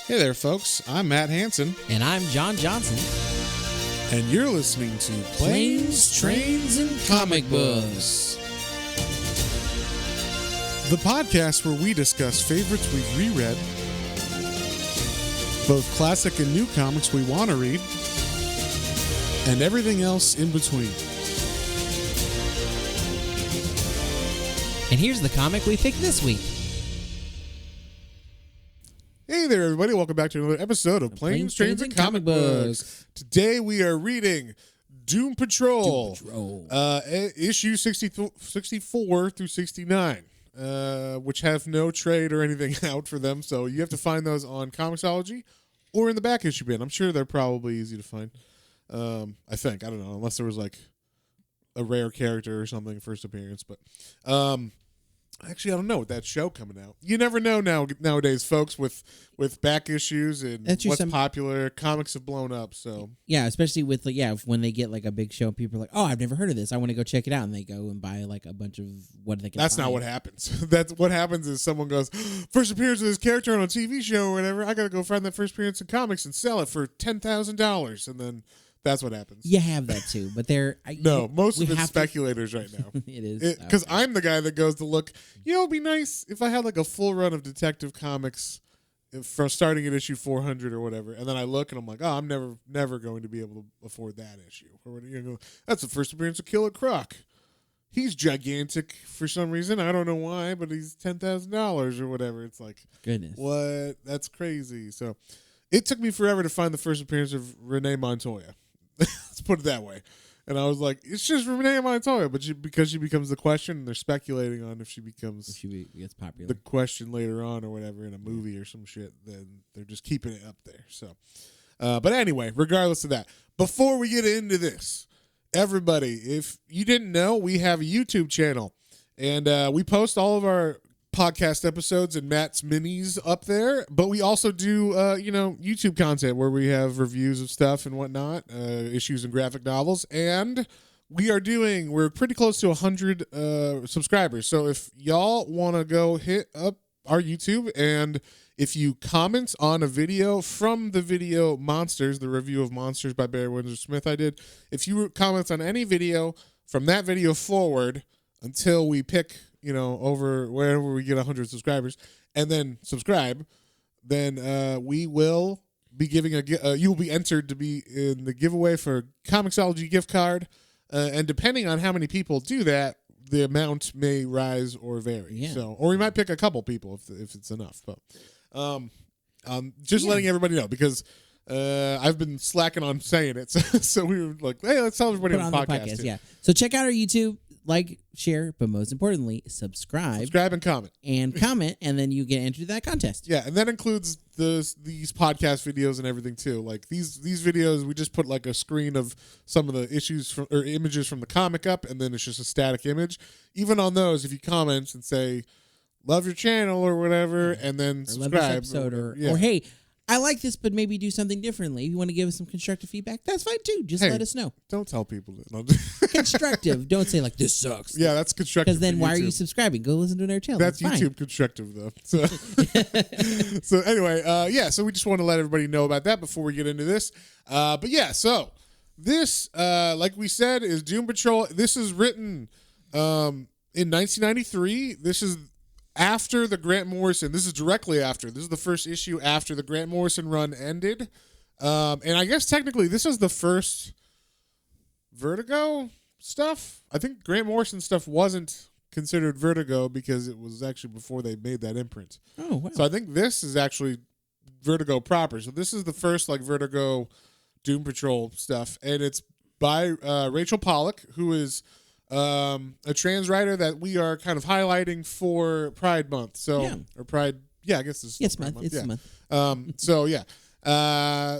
Hey there, folks. I'm Matt Hansen, And I'm John Johnson. and you're listening to Planes, Trains, and Comic Books. the podcast where we discuss favorites we've reread, both classic and new comics we want to read, and everything else in between. And here's the comic we picked this week. Hey there, everybody. Welcome back to another episode of Planes, Trains, and Comic Books. Today we are reading Doom Patrol, issue 64 through 69, which have no trade or anything out for them, so you have to find those on Comixology or in the back issue bin. I'm sure they're probably easy to find. I think. I don't know, unless there was like a rare character or something first appearance, but actually, I don't know, with that show coming out. You never know nowadays, folks, with back issues and what's popular. Comics have blown up, so. Yeah, especially with, when they get, like, a big show, people are like, oh, I've never heard of this. I want to go check it out. And they go and buy, like, a bunch of what they can That's find. not what happens. That's what happens is someone goes, first appearance of this character on a TV show or whatever, I got to go find that first appearance in comics and sell it for $10,000. And then that's what happens. You have that, too. But most of it's speculators right now. It is. Because I'm the guy that goes to look, it'd be nice if I had like a full run of Detective Comics from starting at issue 400 or whatever, and then I look and I'm like, oh, I'm never going to be able to afford that issue. Or that's the first appearance of Killer Croc. He's gigantic for some reason. I don't know why, but he's $10,000 or whatever. It's like, goodness, what? That's crazy. So it took me forever to find the first appearance of Renee Montoya. Let's put it that way. And I was like, it's just Renee Montoya, but because she becomes the question, and they're speculating on if she gets popular, the question later on or whatever in a movie or some shit, then they're just keeping it up there. So, but anyway, regardless of that, before we get into this, everybody, if you didn't know, we have a YouTube channel, and we post all of our podcast episodes and Matt's minis up there, but we also do YouTube content where we have reviews of stuff and whatnot, issues and graphic novels, and we're pretty close to 100 subscribers. So if y'all want to go hit up our YouTube, and if you comment on a video from the video Monsters, the review of Monsters by Barry Windsor Smith I did, if you comment on any video from that video forward until we pick over wherever we get 100 subscribers, and then subscribe, then we will be giving you'll be entered to be in the giveaway for Comixology gift card, and depending on how many people do that, the amount may rise or vary. Yeah. So, or we might pick a couple people if it's enough. But just letting everybody know, because I've been slacking on saying it, so we were like, hey, let's tell everybody on the podcast. Yeah. So check out our YouTube. Like, share, but most importantly, subscribe and comment. And then you get entered that contest. Yeah, and that includes these podcast videos and everything too. Like these videos, we just put like a screen of some of the issues or images from the comic up, and then it's just a static image. Even on those, if you comment and say, love your channel or whatever, and then subscribe. Love this episode, or hey, I like this, but maybe do something differently. If you want to give us some constructive feedback, that's fine too. Just let us know. Don't tell people that. Constructive. Don't say like, this sucks. Yeah, that's constructive. Because then why are you subscribing? Go listen to their channel. That's YouTube fine. Constructive though. So, so anyway, so we just want to let everybody know about that before we get into this. But yeah, so this, like we said, is Doom Patrol. This is written in 1993. This is after the Grant Morrison. This is directly after. This is the first issue after the Grant Morrison run ended. And I guess technically this is the first Vertigo stuff. I think Grant Morrison stuff wasn't considered Vertigo because it was actually before they made that imprint. Oh, wow. So I think this is actually Vertigo proper. So this is the first like Vertigo Doom Patrol stuff. And it's by Rachel Pollack, who is a trans writer that we are kind of highlighting for Pride Month. So, or Pride, I guess this is It's month. It's month.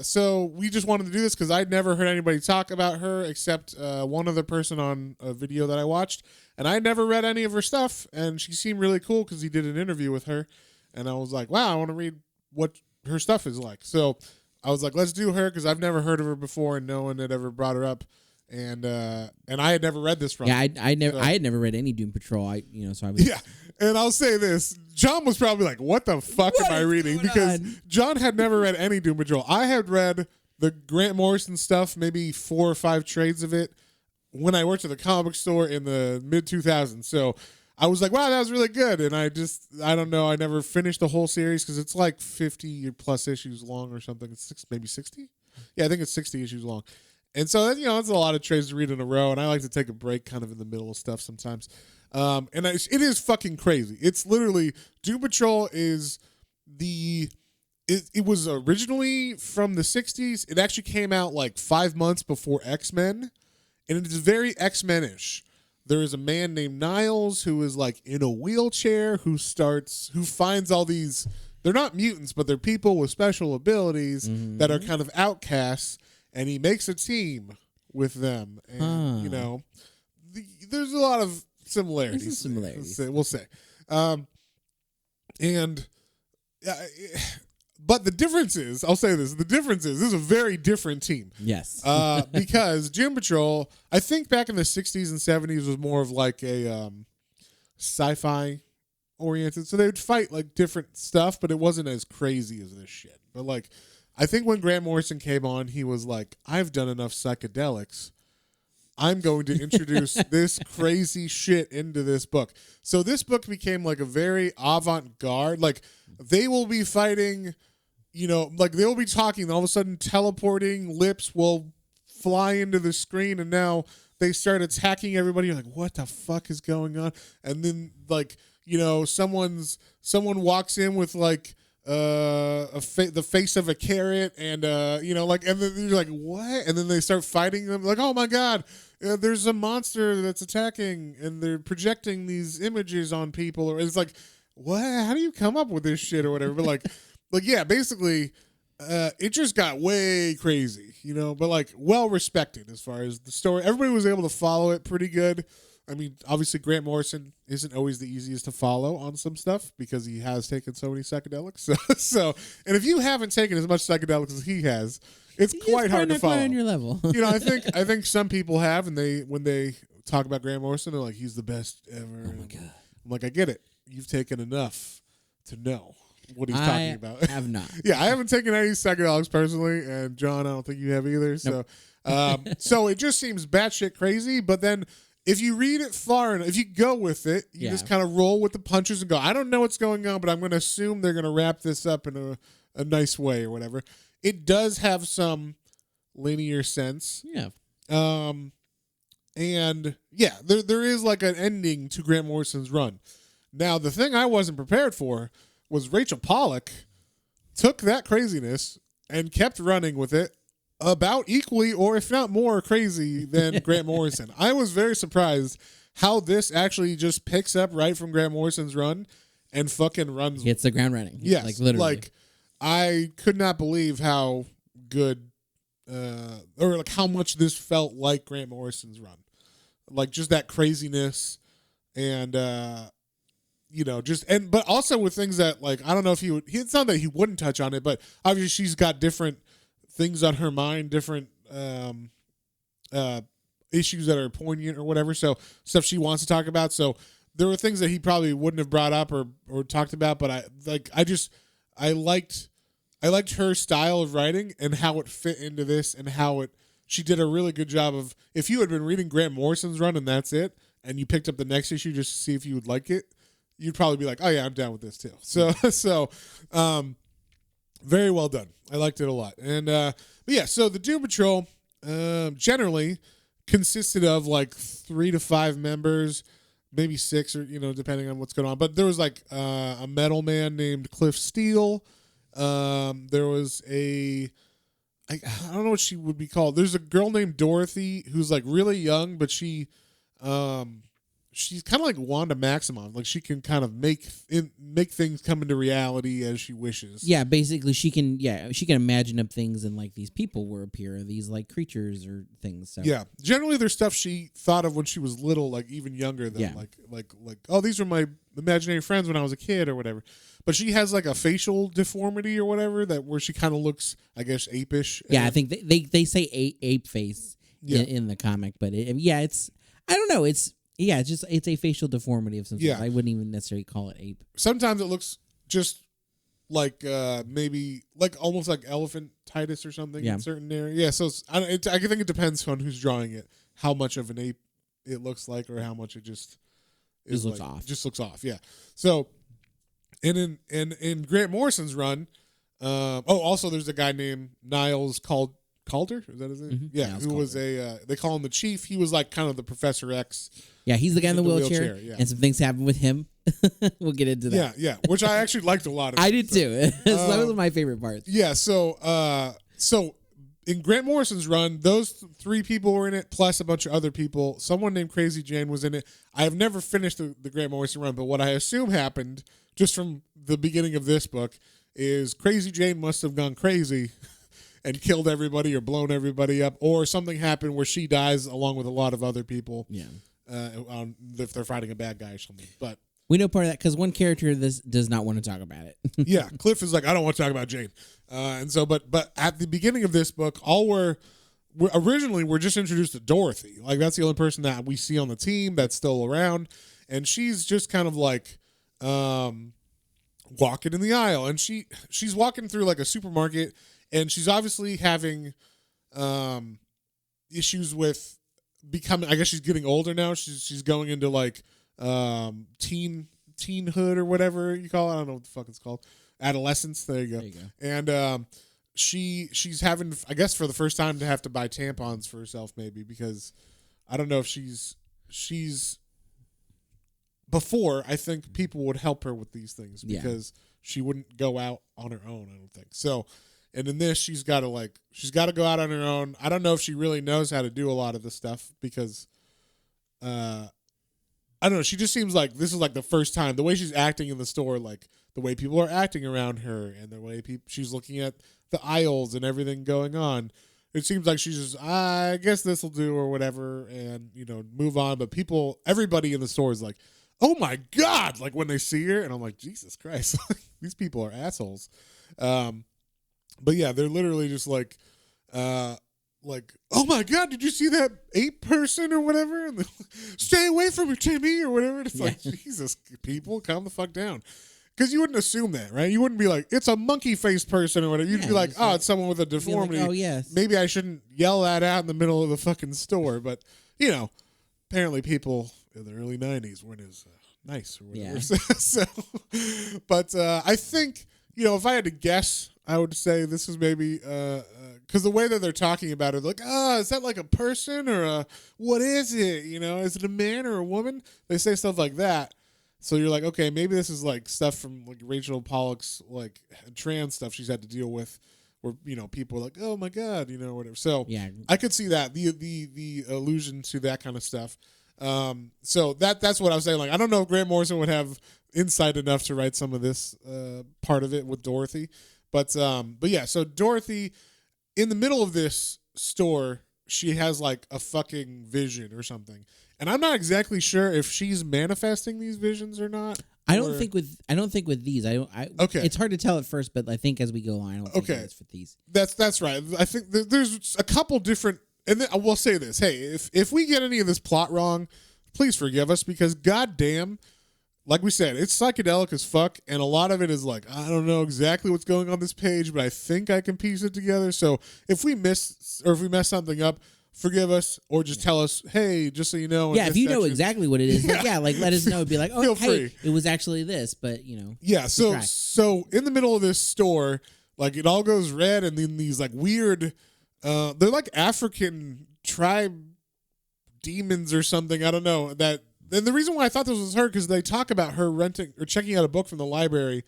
So we just wanted to do this because I'd never heard anybody talk about her except one other person on a video that I watched, and I never read any of her stuff, and she seemed really cool because he did an interview with her, and I was like, wow, I want to read what her stuff is like. So I was like, let's do her because I've never heard of her before, and no one had ever brought her up. And I had never read this from. Yeah, I had never read any Doom Patrol. So I was And I'll say this, John was probably like, what the fuck am I reading? Because John had never read any Doom Patrol. I had read the Grant Morrison stuff, maybe 4 or 5 trades of it, when I worked at the comic store in the mid-2000s. So I was like, wow, that was really good. And I don't know, I never finished the whole series because it's like 50-plus issues long or something. It's maybe 60? Yeah, I think it's 60 issues long. And so, it's a lot of trades to read in a row, and I like to take a break kind of in the middle of stuff sometimes. It is fucking crazy. It's literally, Doom Patrol is it was originally from the 60s. It actually came out like 5 months before X-Men, and it is very X-Men-ish. There is a man named Niles who is like in a wheelchair who finds all these, they're not mutants, but they're people with special abilities that are kind of outcasts, and he makes a team with them. And, there's a lot of similarities. We'll say. But the difference is, I'll say this, this is a very different team. Yes. Because Doom Patrol, I think back in the 60s and 70s was more of like a sci-fi oriented. So they would fight like different stuff, but it wasn't as crazy as this shit. But like, I think when Grant Morrison came on, he was like, I've done enough psychedelics. I'm going to introduce this crazy shit into this book. So this book became like a very avant-garde. Like, they will be fighting, like they'll be talking, and all of a sudden teleporting lips will fly into the screen, and now they start attacking everybody. You're like, what the fuck is going on? And then like, someone walks in with like the face of a carrot, and and then you're like, what? And then they start fighting them, like, oh my god, there's a monster that's attacking, and they're projecting these images on people, or it's like, what? How do you come up with this shit or whatever? But like yeah, basically, it just got way crazy, but like well respected as far as the story. Everybody was able to follow it pretty good. I mean, obviously Grant Morrison isn't always the easiest to follow on some stuff because he has taken so many psychedelics. So, and if you haven't taken as much psychedelics as he has, it's quite hard to follow. On your level. I think some people have, and when they talk about Grant Morrison, they're like, he's the best ever. Oh my god! I'm like, I get it. You've taken enough to know what he's talking about. I have not. Yeah, I haven't taken any psychedelics personally, and John, I don't think you have either. Nope. So it just seems batshit crazy. But then, if you read it far enough, if you go with it, you just kind of roll with the punches and go, I don't know what's going on, but I'm going to assume they're going to wrap this up in a nice way or whatever. It does have some linear sense. Yeah. And yeah, there is like an ending to Grant Morrison's run. Now, the thing I wasn't prepared for was Rachel Pollack took that craziness and kept running with it about equally, or if not more, crazy than Grant Morrison. I was very surprised how this actually just picks up right from Grant Morrison's run and fucking runs. Hits the ground running. Yes. Like literally. Like, I could not believe how good, or like how much this felt like Grant Morrison's run. Like just that craziness and, but also with things that, like, I don't know if it's not that he wouldn't touch on it, but obviously she's got different things on her mind, different issues that are poignant or whatever. So stuff she wants to talk about. So there were things that he probably wouldn't have brought up or talked about, but I liked her style of writing and how it fit into this, and how she did a really good job of, if you had been reading Grant Morrison's run and that's it, and you picked up the next issue just to see if you would like it, you'd probably be like, oh yeah, I'm down with this too. So very well done. I liked it a lot. And but yeah, so the Doom Patrol generally consisted of like 3 to 5 members, maybe 6, or depending on what's going on. But there was like a metal man named Cliff Steele. There was I don't know what she would be called. There's a girl named Dorothy who's like really young, but she's kind of like Wanda Maximoff. Like she can kind of make things come into reality as she wishes. Yeah, basically she can imagine up things, and like these people will appear, these like creatures or things. So. Yeah, generally there's stuff she thought of when she was little, like even younger than like oh, these were my imaginary friends when I was a kid or whatever. But she has like a facial deformity or whatever where she kind of looks, I guess, apish. Yeah, I think they say ape face in the comic, but it's I don't know, it's Yeah, it's a facial deformity of some sort. Yeah. I wouldn't even necessarily call it ape. Sometimes it looks just like maybe like almost like elephantitis or something in certain areas. Yeah, so I think it depends on who's drawing it, how much of an ape it looks like, or how much it just looks off. Just looks off. Yeah. So, and in Grant Morrison's run, also there's a guy named Niles Calder. Is that his name? Mm-hmm. Yeah, Niles who Calder. was they call him the Chief. He was like kind of the Professor X. Yeah, he's the guy in the wheelchair, yeah. and some things happen with him. We'll get into that. Yeah, which I actually liked a lot. I did too. So that was one of my favorite parts. Yeah, so in Grant Morrison's run, those three people were in it, plus a bunch of other people. Someone named Crazy Jane was in it. I have never finished the Grant Morrison run, but what I assume happened just from the beginning of this book is Crazy Jane must have gone crazy and killed everybody or blown everybody up, or something happened where she dies along with a lot of other people. Yeah. If they're fighting a bad guy or something. But we know part of that because one character does not want to talk about it. yeah, Cliff is like, I don't want to talk about Jane. And so, but at the beginning of this book, we're just introduced to Dorothy. Like, that's the only person that we see on the team that's still around. And she's just kind of like walking in the aisle. And she's walking through like a supermarket, and she's obviously having issues with becoming, I guess she's getting older now. She's going into like teenhood or whatever you call it. I don't know what the fuck it's called. Adolescence. There you go. And she's having, I guess for the first time, to have to buy tampons for herself, maybe, because I don't know if she's before, I think people would help her with these things because she wouldn't go out on her own, I don't think. So, and in this, she's got to go out on her own. I don't know if she really knows how to do a lot of this stuff because, I don't know. She just seems like this is like the first time. The way she's acting in the store, like the way people are acting around her, and the way she's looking at the aisles and everything going on. It seems like she's just, I guess this will do or whatever, and move on. But everybody in the store is like, oh my God, like when they see her, and I'm like, Jesus Christ, these people are assholes. But yeah, they're literally just like, oh my God, did you see that ape person or whatever? And stay away from her, Timmy, or whatever. And it's like, Jesus, people, calm the fuck down. Because you wouldn't assume that, right? You wouldn't be like, it's a monkey-faced person or whatever. You'd be like, oh, it's someone with a deformity. Like, oh, yes. Maybe I shouldn't yell that out in the middle of the fucking store. But, apparently people in the early 90s weren't as nice or whatever. Yeah. But I think, if I had to guess, I would say this is maybe because the way that they're talking about it, like, is that like a person or what is it? Is it a man or a woman? They say stuff like that. So you're like, okay, maybe this is like stuff from like Rachel Pollack's like trans stuff she's had to deal with, where people are like, oh my God, whatever. So yeah, I could see that the allusion to that kind of stuff. So that's what I was saying. Like, I don't know if Grant Morrison would have insight enough to write some of this part of it with Dorothy, but yeah. So Dorothy, in the middle of this store, she has like a fucking vision or something, and I'm not exactly sure if she's manifesting these visions or not. I don't think with these. Okay. It's hard to tell at first, but I think as we go along, I don't think it's for these. That's right. I think there's a couple different. And then I will say this: hey, if we get any of this plot wrong, please forgive us, because goddamn, like we said, it's psychedelic as fuck, and a lot of it is like, I don't know exactly what's going on this page, but I think I can piece it together. So if we mess something up, forgive us, or just tell us, hey, just so you know. Yeah, if you know exactly what it is, like let us know. Be like, oh, hey, it was actually this, but Yeah, so in the middle of this store, like it all goes red, and then these like weird. They're like African tribe demons or something. I don't know. And the reason why I thought this was her, because they talk about her renting or checking out a book from the library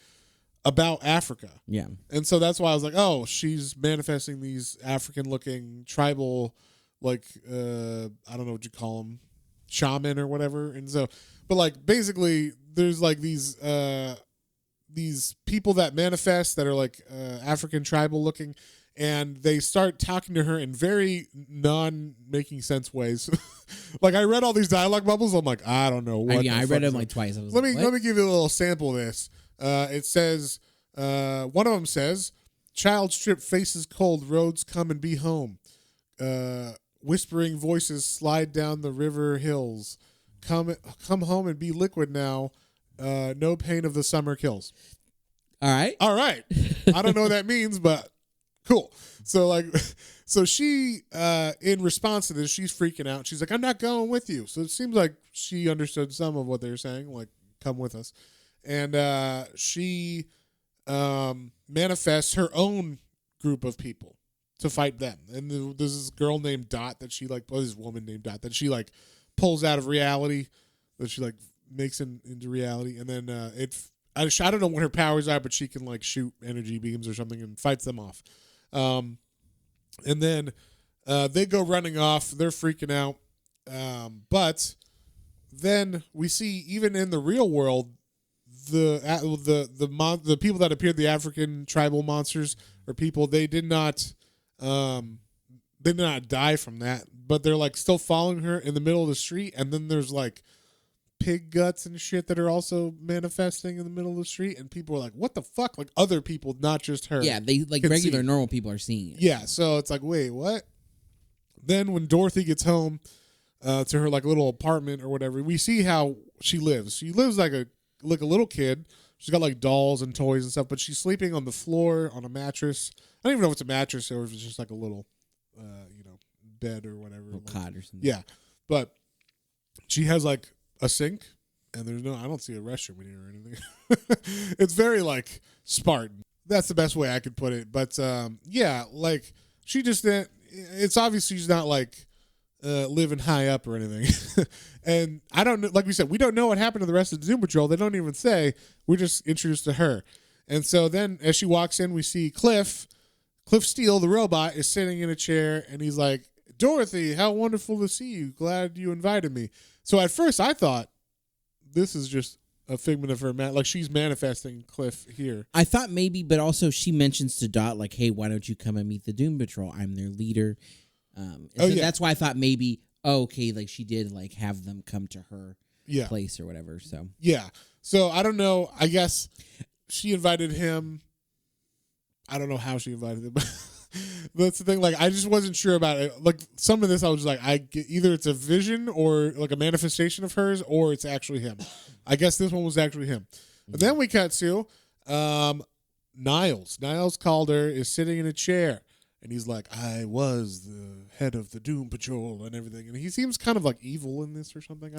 about Africa. Yeah. And so that's why I was like, oh, she's manifesting these African-looking tribal, like, I don't know what you call them, shaman or whatever. And so, but like basically, there's like these people that manifest that are like African tribal-looking. And they start talking to her in very non-making sense ways. Like, I read all these dialogue bubbles. I'm like, I don't know what. I read them like twice. I was let me give you a little sample of this. It says, one of them says, "Child strip faces cold, roads come and be home. Whispering voices slide down the river hills. come home and be liquid now. No pain of the summer kills. All right. I don't know what that means, but cool. So she, in response to this, she's freaking out. She's like, I'm not going with you. So it seems like she understood some of what they were saying, like, come with us. And she manifests her own group of people to fight them. And there's this girl named Dot that she, like, this woman named Dot that she, like, pulls out of reality, that she, like, makes into reality. And then I don't know what her powers are, but she can, like, shoot energy beams or something and fights them off. And then they go running off. They're freaking out. But then we see, even in the real world, the people that appeared, the African tribal monsters or people, they did not die from that. But they're, like, still following her in the middle of the street. And then there's, like, pig guts and shit that are also manifesting in the middle of the street, and people are like, what the fuck? Like, other people, not just her. Yeah, they, like, regular normal people are seeing it. Yeah, so it's like, wait, what? Then when Dorothy gets home to her, like, little apartment or whatever, we see how she lives. She lives like a little kid. She's got, like, dolls and toys and stuff, but she's sleeping on the floor on a mattress. I don't even know if it's a mattress or if it's just like a little bed or whatever, little cot or something. Yeah, but she has, like, a sink, and I don't see a restroom in here or anything. It's very, like, Spartan. That's the best way I could put it. But yeah, like, she just, it's obvious she's not, like, living high up or anything. And I don't know, like we said, we don't know what happened to the rest of the Doom Patrol. They don't even say. We're just introduced to her. And so then as she walks in, we see Cliff Steele, the robot, is sitting in a chair, and he's like, Dorothy, how wonderful to see you. Glad you invited me. So at first I thought this is just a figment of her, like, she's manifesting Cliff here. I thought maybe, but also she mentions to Dot, like, hey, why don't you come and meet the Doom Patrol? I'm their leader. That's why I thought maybe, okay, like, she did, like, have them come to her place or whatever. So yeah. So I don't know. I guess she invited him. I don't know how she invited him, but that's the thing. Like, I just wasn't sure about it. Like, some of this, I was just like, either it's a vision or, like, a manifestation of hers, or it's actually him. I guess this one was actually him. But then we cut to Niles. Niles Calder is sitting in a chair, and he's like, I was the head of the Doom Patrol and everything. And he seems kind of, like, evil in this or something.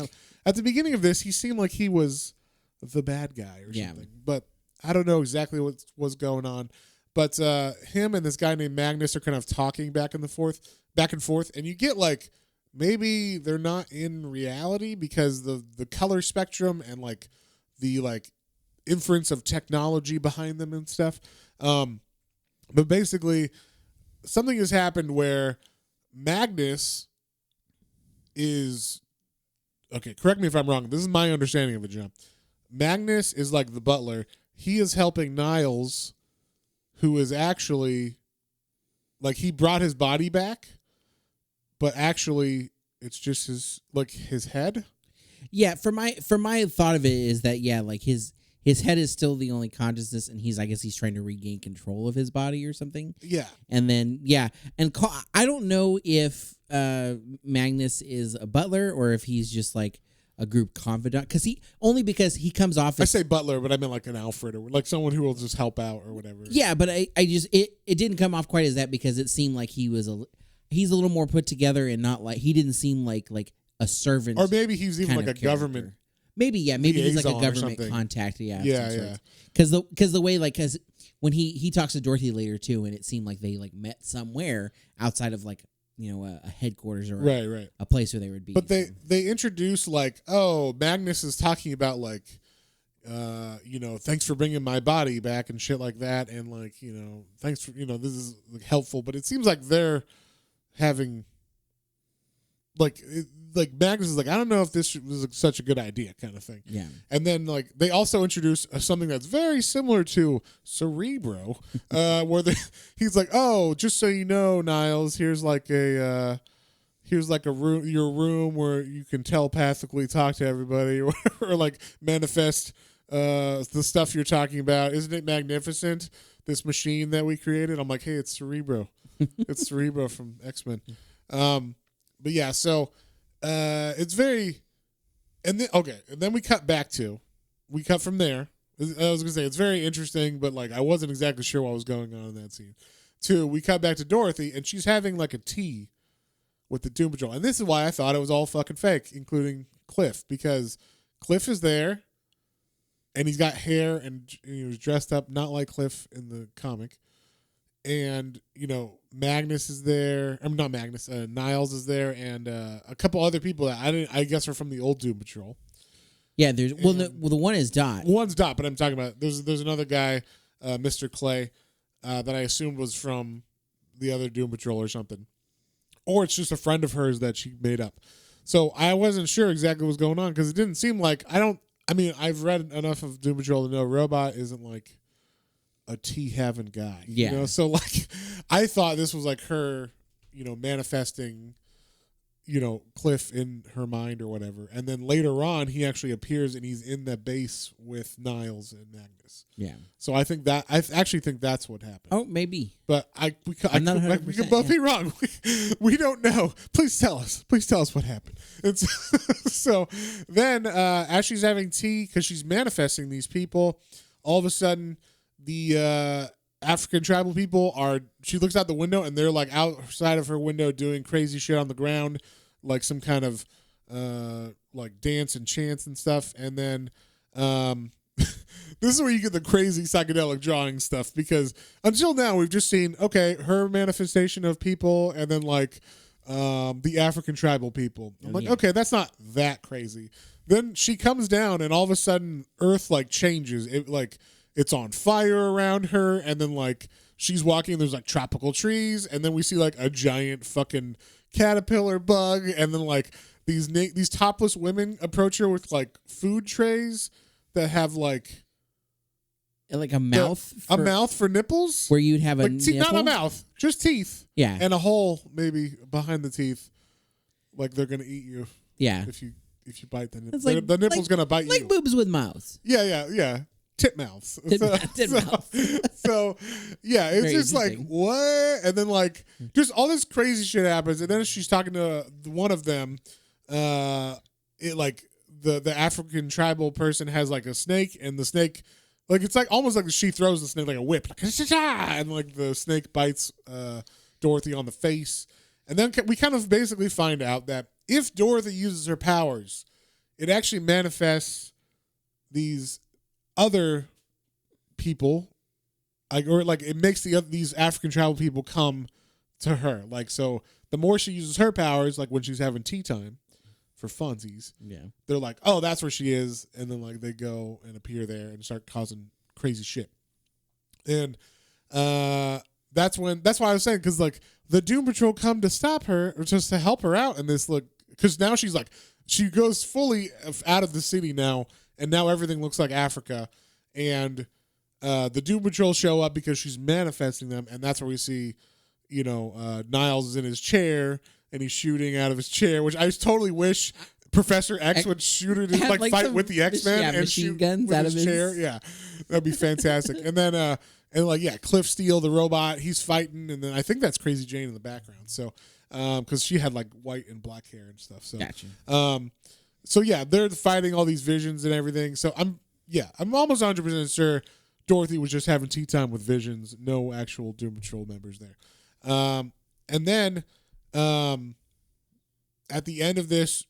At the beginning of this, he seemed like he was the bad guy or something. But I don't know exactly what was going on. But him and this guy named Magnus are kind of talking back and forth, and you get, like, maybe they're not in reality because the color spectrum and, like, the, like, inference of technology behind them and stuff. But basically, something has happened where Magnus is, okay, correct me if I'm wrong. This is my understanding of it, John. Magnus is, like, the butler. He is helping Niles, who is actually, like, he brought his body back, but actually it's just his head. Yeah, for my thought of it is that, yeah, like, his head is still the only consciousness, and I guess he's trying to regain control of his body or something. Yeah. And then, yeah, and I don't know if Magnus is a butler or if he's just, like, a group confidant, because he comes off as, I say butler, but I meant like an Alfred, or like someone who will just help out or whatever. Yeah, but I just it didn't come off quite as that, because it seemed like he's a little more put together, and not like, he didn't seem like a servant, or maybe he's even like a government. Maybe he's like a government contact. Yeah. Because the way, like, because when he talks to Dorothy later too, and it seemed like they, like, met somewhere outside of, like, a headquarters or a place where they would be. But they introduce, like, oh, Magnus is talking about, like, thanks for bringing my body back and shit like that, and, like, thanks for, this is, like, helpful. But it seems like they're having, like Magnus is like, I don't know if this was such a good idea, kind of thing. Yeah. And then, like, they also introduce something that's very similar to Cerebro, where he's like, oh, just so you know, Niles, here's like a room, your room where you can telepathically talk to everybody, or like manifest the stuff you're talking about. Isn't it magnificent, this machine that we created? I'm like, hey, it's Cerebro. It's Cerebro from X-Men. But yeah, so it's very And then we cut from there. I was gonna say it's very interesting, but like I wasn't exactly sure what was going on in that scene. 2, we cut back to Dorothy, and she's having like a tea with the Doom Patrol, and this is why I thought it was all fucking fake, including Cliff, because Cliff is there, and he's got hair, and he was dressed up not like Cliff in the comic, and Magnus is there. I'm not Magnus. Niles is there, and a couple other people that I guess are from the old Doom Patrol. Yeah, there's the one is Dot. One's Dot, but I'm talking about there's another guy, Mr. Clay, that I assumed was from the other Doom Patrol or something, or it's just a friend of hers that she made up. So I wasn't sure exactly what was going on because it didn't seem like I've read enough of Doom Patrol to know Robot isn't like a tea having guy. Yeah. So like I thought this was like her, manifesting Cliff in her mind or whatever. And then later on, he actually appears and he's in the base with Niles and Magnus. Yeah. So I actually think that's what happened. Oh, maybe. But we could both be wrong. We don't know. Please tell us. Please tell us what happened. So then as she's having tea, because she's manifesting these people, all of a sudden the African tribal people she looks out the window and they're like outside of her window doing crazy shit on the ground, like some kind of like dance and chants and stuff. And then this is where you get the crazy psychedelic drawing stuff, because until now we've just seen, her manifestation of people and then like the African tribal people. I'm like, okay, that's not that crazy. Then she comes down and all of a sudden Earth like changes. It's on fire around her, and then like she's walking and there's like tropical trees, and then we see like a giant fucking caterpillar bug, and then like these topless women approach her with like food trays that have like a mouth for nipples, where you'd have a nipple? Not a mouth, just teeth, yeah, and a hole maybe behind the teeth, like they're gonna eat you, yeah, if you bite the nipple. Like, the nipple's gonna bite you, like boobs with mouths. Yeah. Tit mouths. So yeah, it's just like, what? And then like just all this crazy shit happens, and then she's talking to one of them. It like the African tribal person has like a snake, and the snake, like it's like almost like she throws the snake like a whip, like, and like the snake bites Dorothy on the face. And then we kind of basically find out that if Dorothy uses her powers, it actually manifests these other people, like it makes these African tribal people come to her. Like, so the more she uses her powers, like when she's having tea time for funsies, they're like, oh, that's where she is, and then like they go and appear there and start causing crazy shit. And that's why I was saying, because like the Doom Patrol come to stop her, or just to help her out in this look, because now she's like, she goes fully out of the city now, and now everything looks like Africa. And the Doom Patrol show up because she's manifesting them, and that's where we see, Niles is in his chair, and he's shooting out of his chair, which I totally wish Professor X would shoot it, like fight with the X-Men and shoot guns with out his of chair. his... Yeah, that'd be fantastic. And then, Cliff Steele, the robot, he's fighting, and then I think that's Crazy Jane in the background. So, because she had like white and black hair and stuff. So, gotcha. So yeah, they're fighting all these visions and everything. So I'm almost 100% sure Dorothy was just having tea time with visions, no actual Doom Patrol members there. And then at the end of this,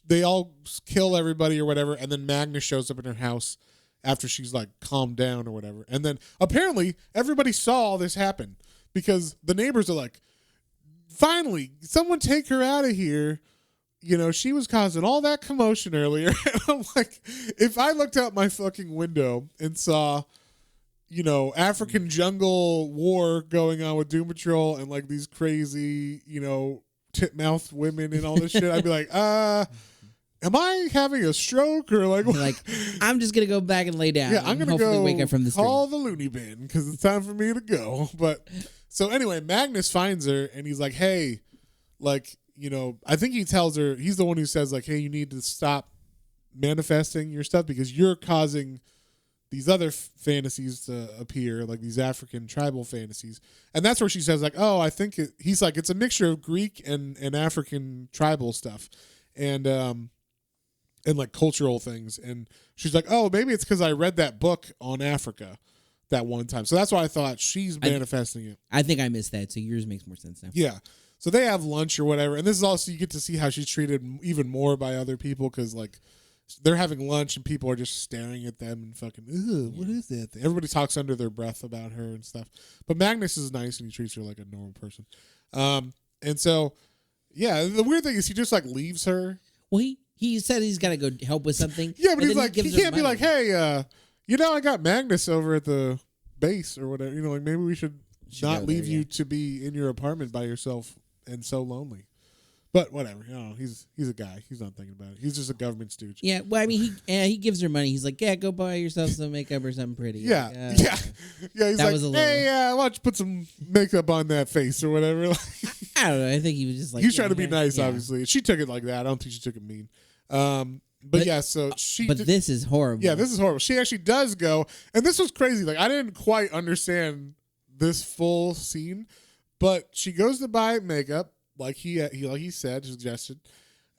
they all kill everybody or whatever, and then Magnus shows up in her house after she's like calmed down or whatever. And then apparently everybody saw all this happen, because the neighbors are like, finally, someone take her out of here. She was causing all that commotion earlier. And I'm like, if I looked out my fucking window and saw, African jungle war going on with Doom Patrol and like these crazy, tit-mouthed women and all this shit, I'd be like, am I having a stroke or like? Like, I'm just gonna go back and lay down. Yeah, I'm gonna hopefully go wake up from the call the loony bin because it's time for me to go. But so anyway, Magnus finds her and he's like, hey, like. I think he tells her, he's the one who says like, hey, you need to stop manifesting your stuff because you're causing these other fantasies to appear, like these African tribal fantasies. And that's where she says like, oh, I think he's like, it's a mixture of Greek and African tribal stuff. And and like cultural things. And she's like, oh, maybe it's because I read that book on Africa that one time. So that's why I thought she's manifesting it. I think I missed that. So yours makes more sense now. Yeah. So they have lunch or whatever. And this is also, you get to see how she's treated even more by other people because like they're having lunch and people are just staring at them and fucking, ew, what is that? Everybody talks under their breath about her and stuff. But Magnus is nice and he treats her like a normal person. And so, yeah, the weird thing is he just like leaves her. Well, he said he's got to go help with something. Yeah, but he's like, he can't be like, hey, I got Magnus over at the base or whatever. You know, like maybe we should not leave you to be in your apartment by yourself and so lonely. But whatever, he's a guy. He's not thinking about it. He's just a government stooge. Yeah, well, I mean, he gives her money. He's like, yeah, go buy yourself some makeup or something pretty. Yeah, like, yeah. He's like, hey, why don't you put some makeup on that face or whatever? I don't know. I think he was just like, he's trying to be nice, obviously. She took it like that. I don't think she took it mean. But yeah, so she. But this is horrible. Yeah, this is horrible. She actually does go, and this was crazy. Like I didn't quite understand this full scene, but she goes to buy makeup. Like he said, suggested,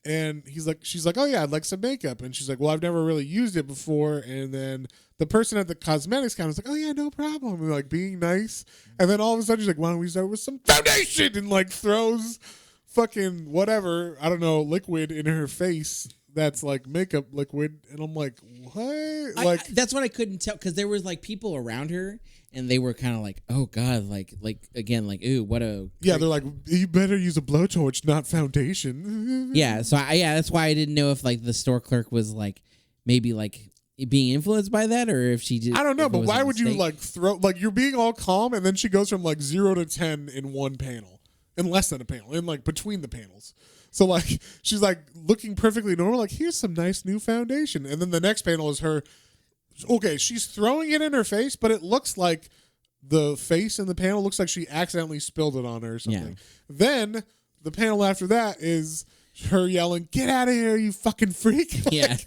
and she's like, oh yeah, I'd like some makeup, and she's like, well, I've never really used it before, and then the person at the cosmetics counter is like, oh yeah, no problem, and like being nice, and then all of a sudden she's like, why don't we start with some foundation, and like throws fucking whatever, I don't know, liquid in her face that's like makeup liquid, and I'm like, what? That's what I couldn't tell because there was like people around her. And they were kind of like, oh God, like again, like, ooh, what a... Yeah, they're like, you better use a blowtorch, not foundation. Yeah, so that's why I didn't know if like the store clerk was like, maybe like being influenced by that or if she did... I don't know, but why would you like throw... Like you're being all calm and then she goes from like 0 to 10 in one panel. In less than a panel. In like between the panels. So like, she's like looking perfectly normal, like, here's some nice new foundation. And then the next panel is her... Okay, she's throwing it in her face, but it looks like the face in the panel looks like she accidentally spilled it on her or something. Yeah. Then the panel after that is her yelling, "Get out of here, you fucking freak!" Yeah,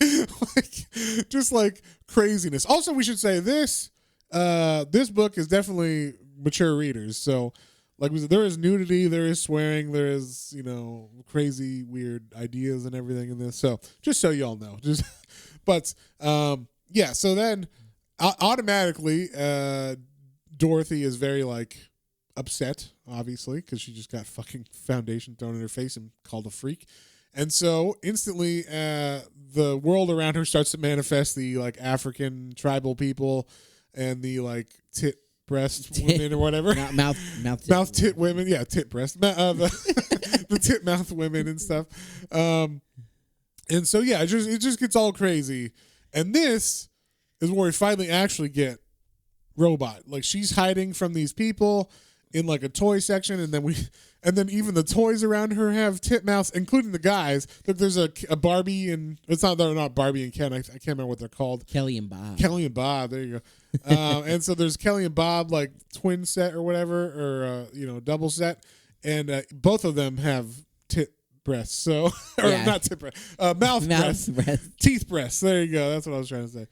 just like craziness. Also, we should say this book is definitely mature readers. So, like we said, there is nudity, there is swearing, there is crazy, weird ideas and everything in this. So, just so y'all know, but. Yeah, so then automatically Dorothy is very like upset, obviously, because she just got fucking foundation thrown in her face and called a freak. And so instantly the world around her starts to manifest the like African tribal people and the like tit breast women or whatever. Mouth tit women. Yeah, tit breast. The tit mouth women and stuff. And so yeah, it just gets all crazy. And this is where we finally actually get Robot. Like she's hiding from these people in like a toy section, and then even the toys around her have tit mouths, including the guys. Look, there's a Barbie and they're not Barbie and Ken. I can't remember what they're called. Kelly and Bob. There you go. And so there's Kelly and Bob like twin set or whatever, or double set, and both of them have tit breasts. So not tit breast, mouth breasts, teeth breasts. There you go. That's what I was trying to say.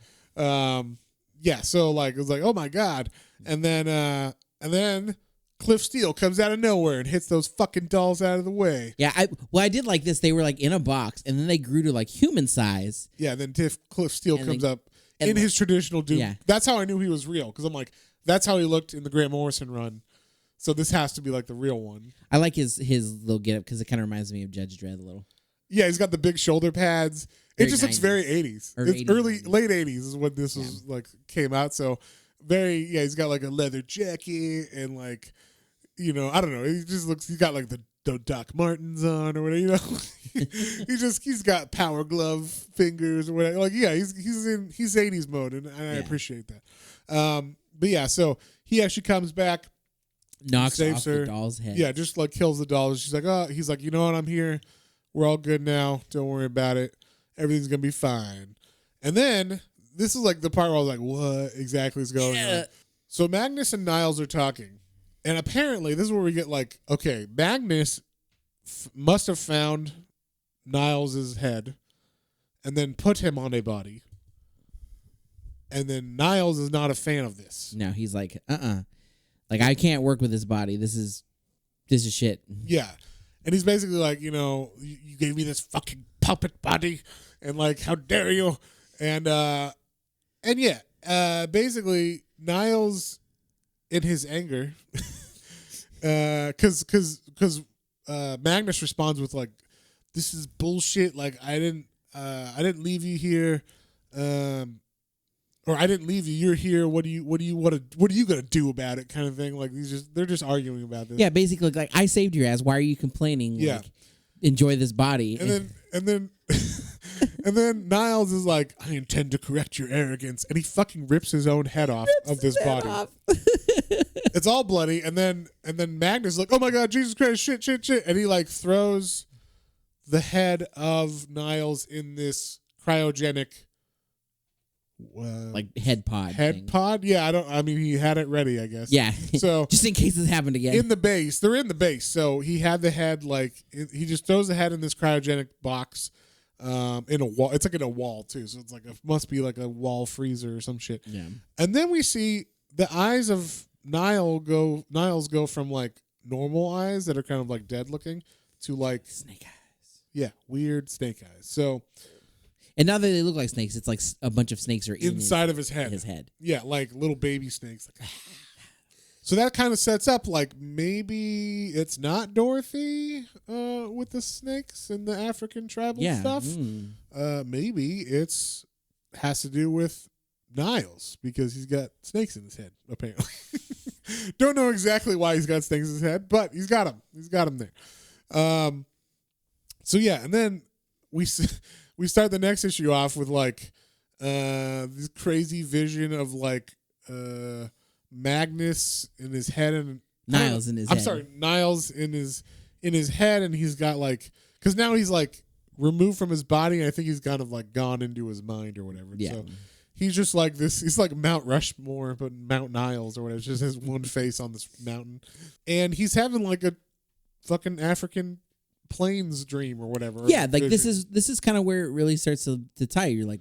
So like it was like, oh my God, and then Cliff Steele comes out of nowhere and hits those fucking dolls out of the way. Yeah, I did like this. They were like in a box, and then they grew to like human size. Yeah, then Cliff Steele comes up in his traditional Doom. Yeah. That's how I knew he was real, because I'm like, that's how he looked in the Grant Morrison run. So this has to be like the real one. I like his little getup because it kind of reminds me of Judge Dredd a little. Yeah, he's got the big shoulder pads. It just looks very 80s. It's late 80s is when this was like came out. So he's got like a leather jacket and like, I don't know. He just looks, he's got like the Doc Martens on or whatever, he's got power glove fingers or whatever. Like, yeah, he's 80s mode, and I appreciate that. But yeah, so he actually comes back, knocks saves off her. the doll's head. Yeah, just like kills the doll. She's like, oh, he's like, you know what? I'm here. We're all good now. Don't worry about it. Everything's going to be fine. And then this is like the part where I was like, what exactly is going on? So Magnus and Niles are talking. And apparently this is where we get like, okay, Magnus must have found Niles' head and then put him on a body. And then Niles is not a fan of this. No, he's like, Like, I can't work with this body. This is shit. Yeah. And he's basically like, you gave me this fucking puppet body, and like, how dare you? And basically Niles, in his anger, because Magnus responds with like, this is bullshit. Like, I didn't leave you here, or I didn't leave you. You're here. What are you gonna do about it? Kind of thing. Like, they're just arguing about this. Yeah, basically, like, I saved your ass. Why are you complaining? Yeah. Like, enjoy this body. And then and then Niles is like, I intend to correct your arrogance, and he fucking rips his own head off of this body. It's all bloody, and then Magnus is like, oh my god, Jesus Christ, shit, and he like throws the head of Niles in this cryogenic like head pod. Pod? Yeah, he had it ready, I guess. Yeah. So just in case this happened again. They're in the base. So he had the head, like, he just throws the head in this cryogenic box in a wall. It's like in a wall too. So it's like must be like a wall freezer or some shit. Yeah. And then we see the eyes of Niles go from like normal eyes that are kind of like dead looking to like snake eyes. Yeah, weird snake eyes. So, and now that they look like snakes, it's like a bunch of snakes are inside of his head. Yeah, like little baby snakes. Like, so that kind of sets up like maybe it's not Dorothy with the snakes and the African tribal stuff. Maybe it's has to do with Niles because he's got snakes in his head, apparently. Don't know exactly why he's got snakes in his head, but he's got them. He's got them there. So yeah, and then we start the next issue off with like this crazy vision of like Magnus in his head and Niles in his head. I'm sorry, Niles in his head, and he's got like, because now he's like removed from his body, and I think he's kind of like gone into his mind or whatever. Yeah. So he's just like this. He's like Mount Rushmore, but Mount Niles or whatever. It's just his one face on this mountain, and he's having like a fucking African plains dream or whatever. Yeah, like vision. This is kind of where it really starts to tie. You're like,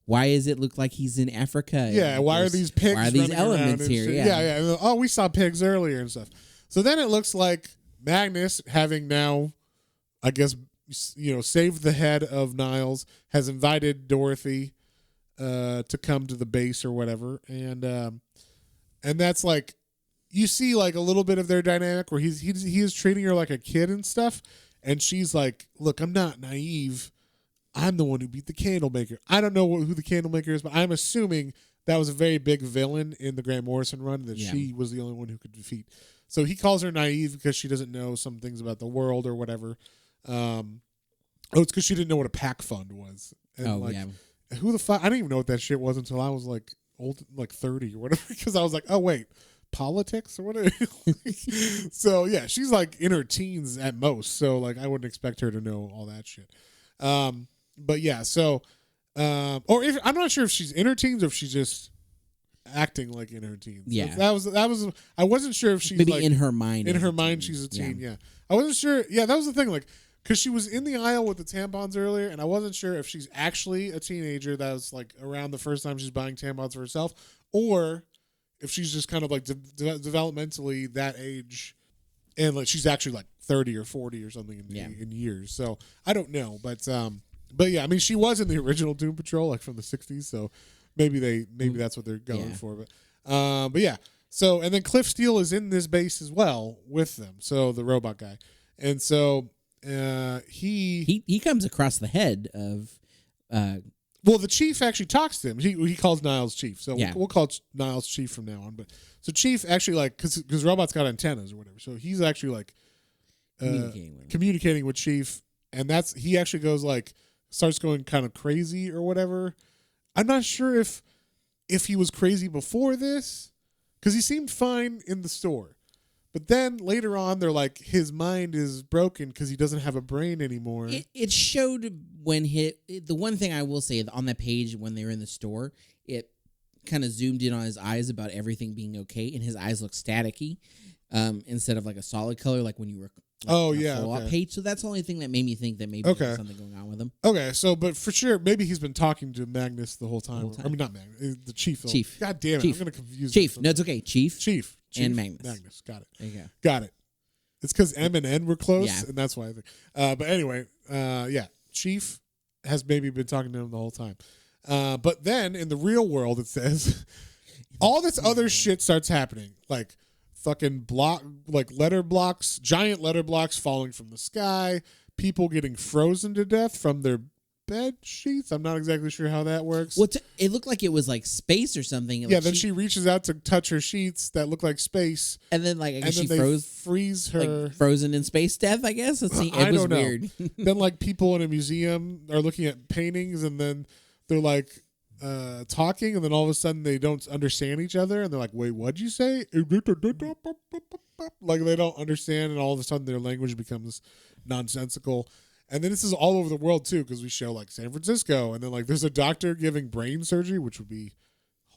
why does it look like he's in Africa? Yeah, why are these pigs? Why are these elements here? Yeah. Oh, we saw pigs earlier and stuff. So then it looks like Magnus, having now, I guess, saved the head of Niles, has invited Dorothy to come to the base or whatever, and that's like, you see like a little bit of their dynamic where he is treating her like a kid and stuff, and she's like, look, I'm not naive. I'm the one who beat the Candlemaker. I don't know who the Candlemaker is, but I'm assuming that was a very big villain in the Grant Morrison run that she was the only one who could defeat. So he calls her naive because she doesn't know some things about the world or whatever. It's because she didn't know what a pack fund was. And who the fuck? I didn't even know what that shit was until I was like old, like 30 or whatever, because I was like, oh wait, politics or whatever. So yeah, she's like in her teens at most, so like I wouldn't expect her to know all that shit. But yeah, so or if I'm not sure if she's in her teens or if she's just acting like in her teens. Yeah, that was I wasn't sure if she's maybe like in her mind. In her mind, she's a teen. Yeah, I wasn't sure. Yeah, that was the thing. Like, because she was in the aisle with the tampons earlier, and I wasn't sure if she's actually a teenager that was like around the first time she's buying tampons for herself, or if she's just kind of like developmentally that age, and like she's actually like 30 or 40 or something in years. So I don't know, but yeah, I mean, she was in the original Doom Patrol, like from the 60s, so maybe that's what they're going for. But yeah. So, and then Cliff Steele is in this base as well with them. So the robot guy, and so he comes across the head of. Well, the chief actually talks to him. He calls Niles Chief, so we'll call Niles Chief from now on. But so Chief actually, like, because robots got antennas or whatever, so he's actually like communicating with Chief, and he actually goes like, starts going kind of crazy or whatever. I'm not sure if he was crazy before this, because he seemed fine in the store, but then later on they're like, his mind is broken because he doesn't have a brain anymore. It showed when the one thing I will say on that page when they were in the store, it kind of zoomed in on his eyes about everything being okay, and his eyes look staticky instead of like a solid color, like when you were. Like page. So that's the only thing that made me think that maybe there's something going on with him. Okay, so but for sure, maybe he's been talking to Magnus the whole time. I mean, not Magnus, the Chief. Chief. God damn it, Chief. I'm gonna confuse Chief. No, it's okay. Chief and Magnus. Got it. There you go. Got it. It's because M and N were close, Yeah. and that's why I think. But anyway, Chief has maybe been talking to him the whole time. But then in the real world, it says all this other shit starts happening, like fucking letter blocks, giant letter blocks falling from the sky, people getting frozen to death from their bed sheets. I'm not exactly sure how that works. It looked like it was like space or something. Yeah, then she reaches out to touch her sheets that look like space. And then I guess she freeze her. Like frozen in space death, I guess. It was weird. Then like people in a museum are looking at paintings and then they're like talking and then all of a sudden they don't understand each other and they're like, wait, what'd you say? Like they don't understand and all of a sudden their language becomes nonsensical. And then this is all over the world, too, because we show, like, San Francisco. And then, like, there's a doctor giving brain surgery, which would be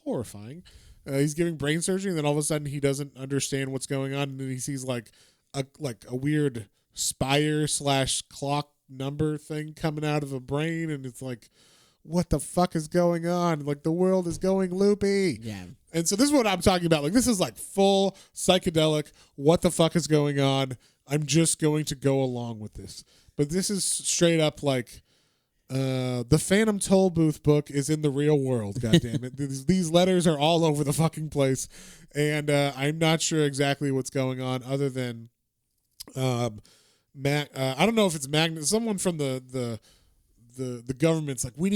horrifying. He's giving brain surgery, and then all of a sudden he doesn't understand what's going on. And then he sees, like a weird spire/clock number thing coming out of a brain. And it's like, what the fuck is going on? Like, the world is going loopy. Yeah. And so this is what I'm talking about. Like, this is, like, full psychedelic. What the fuck is going on? I'm just going to go along with this. But this is straight up like the Phantom Toll Booth book is in the real world, goddammit. These letters are all over the fucking place. And I'm not sure exactly what's going on other than I don't know if it's Magnus. Someone from the government's like, we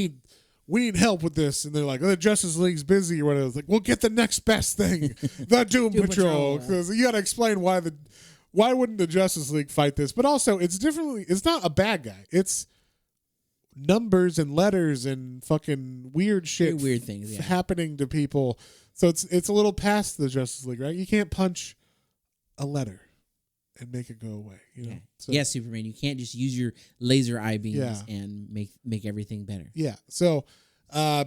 need help with this. And they're like, oh, the Justice League's busy or whatever. It's like, we'll get the next best thing. The Doom Patrol. Because you got to explain why wouldn't the Justice League fight this? But also, it's not a bad guy. It's numbers and letters and fucking weird shit. Weird things happening to people. So it's a little past the Justice League, right? You can't punch a letter and make it go away. You know? So, yeah, Superman. You can't just use your laser eye beams and make everything better. Yeah. So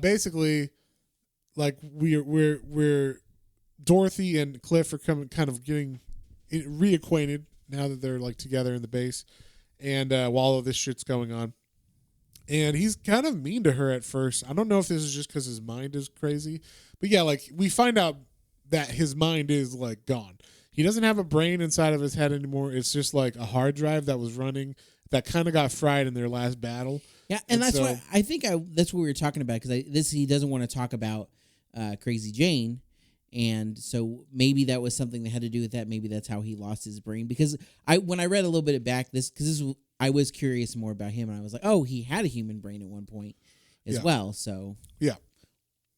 basically, like we're Dorothy and Cliff are kind of getting reacquainted now that they're like together in the base, and while all of this shit's going on, and he's kind of mean to her at first. I don't know if this is just because his mind is crazy, but yeah, like we find out that his mind is like gone. He doesn't have a brain inside of his head anymore. It's just like a hard drive that was running that kind of got fried in their last battle. Yeah, and that's why I think that's what we were talking about, because he doesn't want to talk about Crazy Jane. And so maybe that was something that had to do with that. Maybe that's how he lost his brain. Because when I read a little bit back, I was curious more about him, and I was like, oh, he had a human brain at one point as well. So yeah,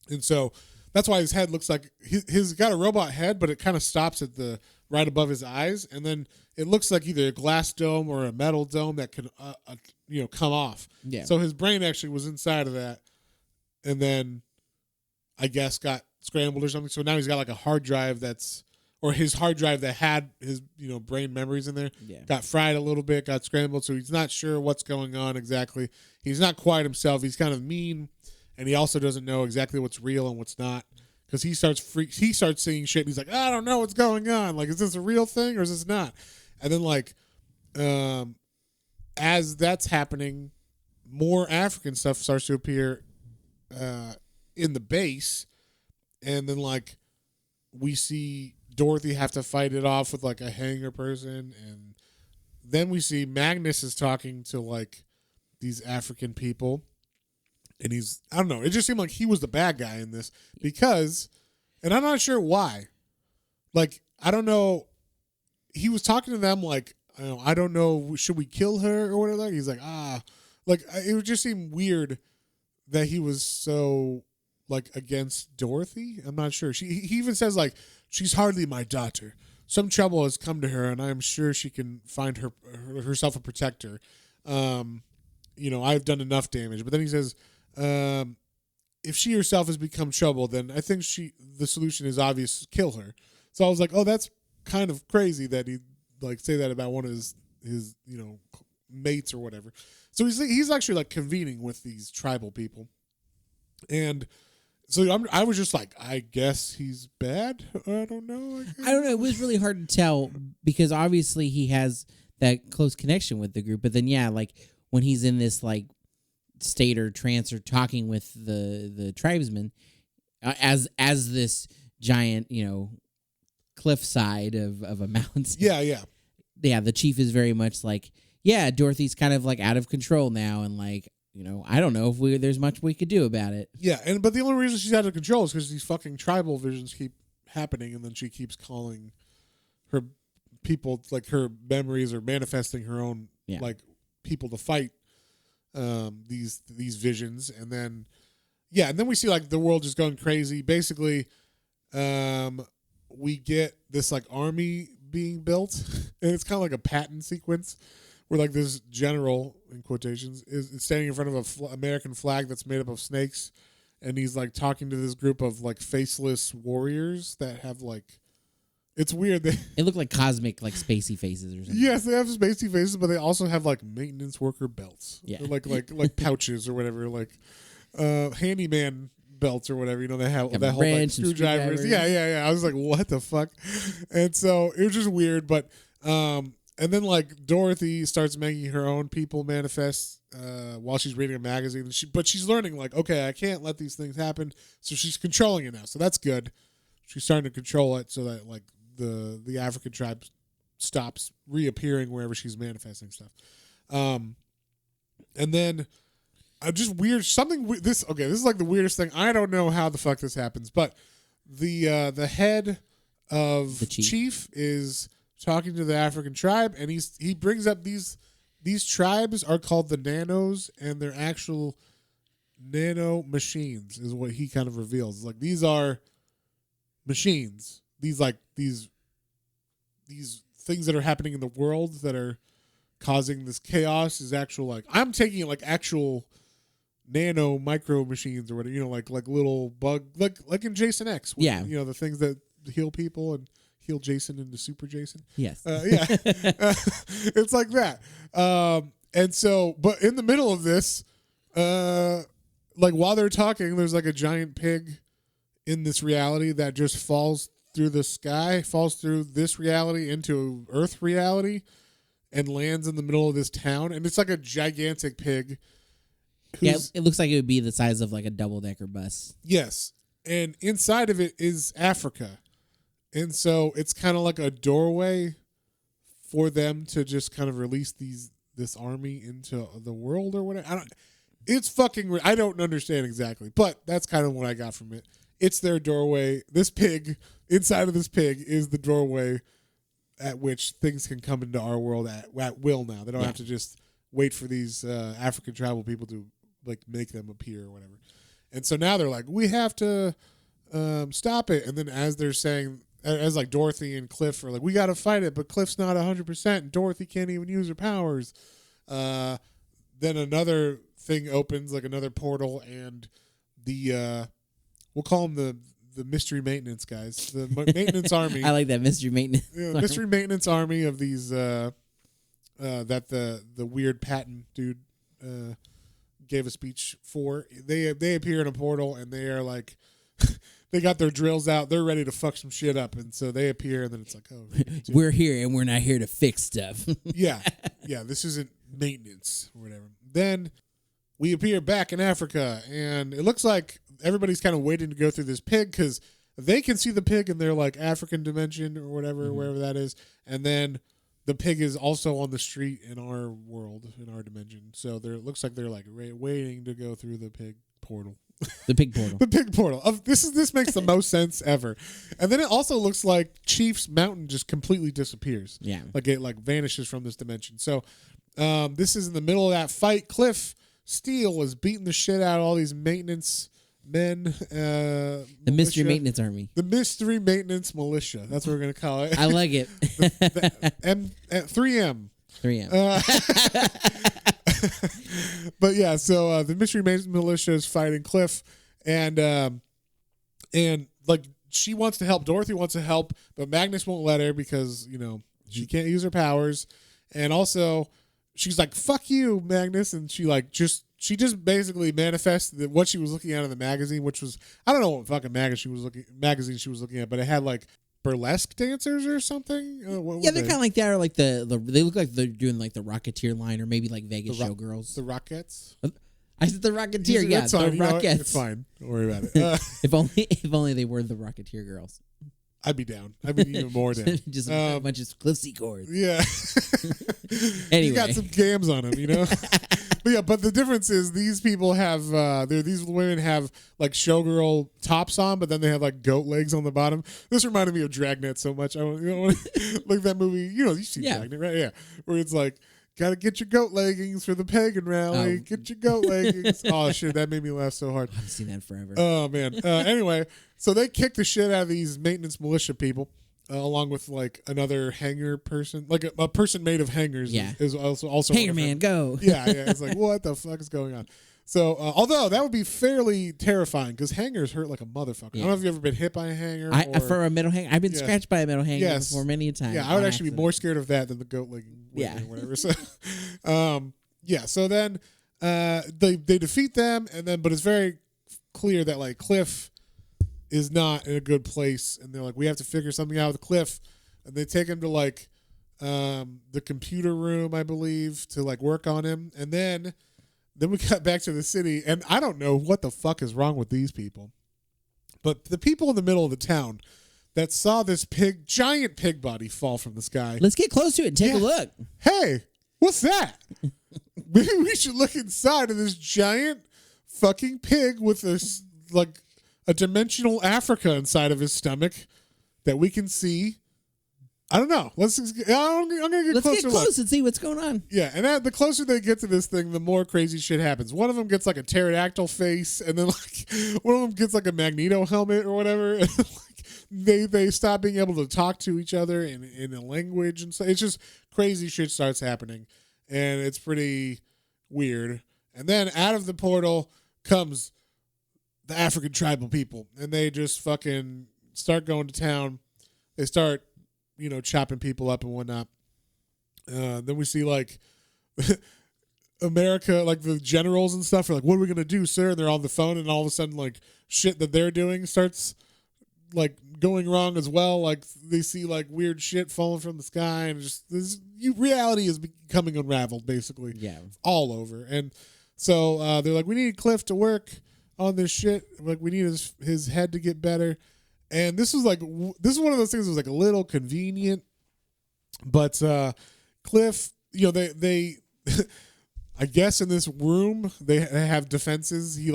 and so that's why his head looks like he's got a robot head, but it kind of stops at right above his eyes, and then it looks like either a glass dome or a metal dome that can come off. Yeah. So his brain actually was inside of that, and then I guess got scrambled or something. So now he's got like a hard drive his hard drive that had his brain memories in there got fried a little bit, got scrambled. So he's not sure what's going on exactly. He's not quite himself. He's kind of mean, and he also doesn't know exactly what's real and what's not, because he starts seeing shit. And he's like, I don't know what's going on. Like, is this a real thing or is this not? And then like, as that's happening, more African stuff starts to appear in the base. And then, like, we see Dorothy have to fight it off with, like, a hanger person. And then we see Magnus is talking to, like, these African people. And I don't know. It just seemed like he was the bad guy in this. Because, and I'm not sure why. Like, I don't know. He was talking to them like, I don't know, should we kill her or whatever? He's like, Like, it would just seem weird that he was so... like against Dorothy. I'm not sure. He even says like, she's hardly my daughter. Some trouble has come to her, and I'm sure she can find herself a protector. I've done enough damage. But then he says, if she herself has become trouble, then I think the solution is obvious: kill her. So I was like, oh, that's kind of crazy that he like say that about one of his mates or whatever. So he's actually like convening with these tribal people, and. So I was just like, I guess he's bad. I don't know. I don't know. It was really hard to tell because obviously he has that close connection with the group. But then, like when he's in this like state or trance or talking with the tribesmen as this giant, cliffside of a mountain. Yeah. the chief is very much like, yeah, Dorothy's kind of like out of control now, and like, I don't know if there's much we could do about it. Yeah, but the only reason she's out of control is because these fucking tribal visions keep happening, and then she keeps calling her people, like her memories, or manifesting her own like people to fight these visions, and then we see like the world just going crazy. Basically, we get this like army being built, and it's kind of like a Patton sequence where like this general, in quotations, is standing in front of a American flag that's made up of snakes, and he's like talking to this group of like faceless warriors that have like, it's weird. It looked like cosmic, like spacey faces or something. Yes, they have spacey faces, but they also have like maintenance worker belts. Yeah, like pouches or whatever, like handyman belts or whatever. They have that whole like screwdrivers. Yeah. I was like, what the fuck? And so it was just weird, but and then like Dorothy starts making her own people manifest while she's reading a magazine. But she's learning like, okay, I can't let these things happen. So she's controlling it now. So that's good. She's starting to control it so that like the African tribe stops reappearing wherever she's manifesting stuff. And then just weird something. This is like the weirdest thing. I don't know how the fuck this happens, but the head of the chief is talking to the African tribe, and he brings up these tribes are called the nanos, and they're actual nano machines, is what he kind of reveals. Like these are machines. These things that are happening in the world that are causing this chaos is actual, like, I'm taking it like actual nano micro machines or whatever, like little bug, like in Jason X. Yeah. The things that heal people and heal Jason into Super Jason. Yes. Yeah. It's like that. And so, but in the middle of this, like while they're talking, there's like a giant pig in this reality that just falls through the sky, falls through this reality into Earth reality, and lands in the middle of this town. And it's like a gigantic pig. Yeah, it looks like it would be the size of like a double-decker bus. Yes. And inside of it is Africa. And so it's kind of like a doorway for them to just kind of release this army into the world or whatever. It's fucking, I don't understand exactly, but that's kind of what I got from it. It's their doorway. This pig, inside of this pig is the doorway at which things can come into our world at will now. They don't have to just wait for these African tribal people to like make them appear or whatever. And so now they're like, we have to stop it. And then as they're saying, as like Dorothy and Cliff are like, we got to fight it, but Cliff's not 100%, and Dorothy can't even use her powers. Then another thing opens, like another portal, and the we'll call them the mystery maintenance guys, the maintenance army. I like that, mystery maintenance. Mystery maintenance army of these that the weird Patton dude gave a speech for. They appear in a portal, and they are like. They got their drills out. They're ready to fuck some shit up. And so they appear, and then it's like, oh. We're here, and we're not here to fix stuff. Yeah. This isn't maintenance or whatever. Then we appear back in Africa, and it looks like everybody's kind of waiting to go through this pig because they can see the pig in their, like, African dimension or whatever, wherever that is. And then the pig is also on the street in our world, in our dimension. So it looks like they're, like, waiting to go through the pig portal. The pig portal. The pig portal. This makes the most sense ever. And then it also looks like Chief's mountain just completely disappears. Yeah. Like it like vanishes from this dimension. So this is in the middle of that fight. Cliff Steele is beating the shit out of all these maintenance men. The mystery maintenance army. The mystery maintenance militia. That's what we're going to call it. I like it. 3M. 3M. But yeah, so the mystery militia is fighting Cliff, and like she wants to help. Dorothy wants to help, but Magnus won't let her because she can't use her powers, and also she's like, "Fuck you, Magnus," and she just basically manifests what she was looking at in the magazine, which was, I don't know what fucking magazine she was looking at, but it had like burlesque dancers or something. Yeah, they're kind of like that, or like they look like they're doing like the Rocketeer line, or maybe like Vegas Showgirls. The Rockettes. I said the Rocketeer. Yeah, the Rockettes. It's fine. Don't worry about it. If only they were the Rocketeer girls. I'd be down. I'd be even more down. Just a bunch of Cliffsy chords. Yeah. Anyway. You got some gams on him, you know? but the difference is these people have, these women have like showgirl tops on, but then they have like goat legs on the bottom. This reminded me of Dragnet so much. Like that movie, you've seen Dragnet, right? Yeah. Where it's like, gotta get your goat leggings for the pagan rally. Get your goat leggings. Oh, shit. That made me laugh so hard. I haven't seen that forever. Oh, man. Anyway, so they kick the shit out of these maintenance militia people, along with like another hanger person, like a person made of hangers. Yeah. Is also Hanger man, go. Yeah. It's like, what the fuck is going on? So, although that would be fairly terrifying because hangers hurt like a motherfucker. Yeah. I don't know if you've ever been hit by a hanger. For a metal hanger, I've been scratched by a metal hanger before many a time. Yeah, I would actually be more scared of that than the goat leg or whatever. So, So then they defeat them, but it's very clear that like Cliff is not in a good place, and they're like, we have to figure something out with Cliff, and they take him to like the computer room, I believe, to like work on him, and then we got back to the city, and I don't know what the fuck is wrong with these people. But the people in the middle of the town that saw this giant pig body fall from the sky. Let's get close to it and take a look. Hey, what's that? Maybe we should look inside of this giant fucking pig with this, like, a dimensional Africa inside of his stomach that we can see. I don't know. I'm gonna get closer. Get close and see what's going on. Yeah, and the closer they get to this thing, the more crazy shit happens. One of them gets like a pterodactyl face, and then like one of them gets like a Magneto helmet or whatever. And like they stop being able to talk to each other in a language, and so it's just crazy shit starts happening, and it's pretty weird. And then out of the portal comes the African tribal people, and they just fucking start going to town. They start, chopping people up and whatnot. Then we see like America, like the generals and stuff are like, what are we going to do, sir? And they're on the phone, and all of a sudden like shit that they're doing starts like going wrong as well. Like they see like weird shit falling from the sky, and just reality is becoming unraveled basically. Yeah. All over. And so they're like, we need Cliff to work on this shit. Like we need his head to get better. And this is one of those things that was like a little convenient, but Cliff, they I guess in this room they have defenses. He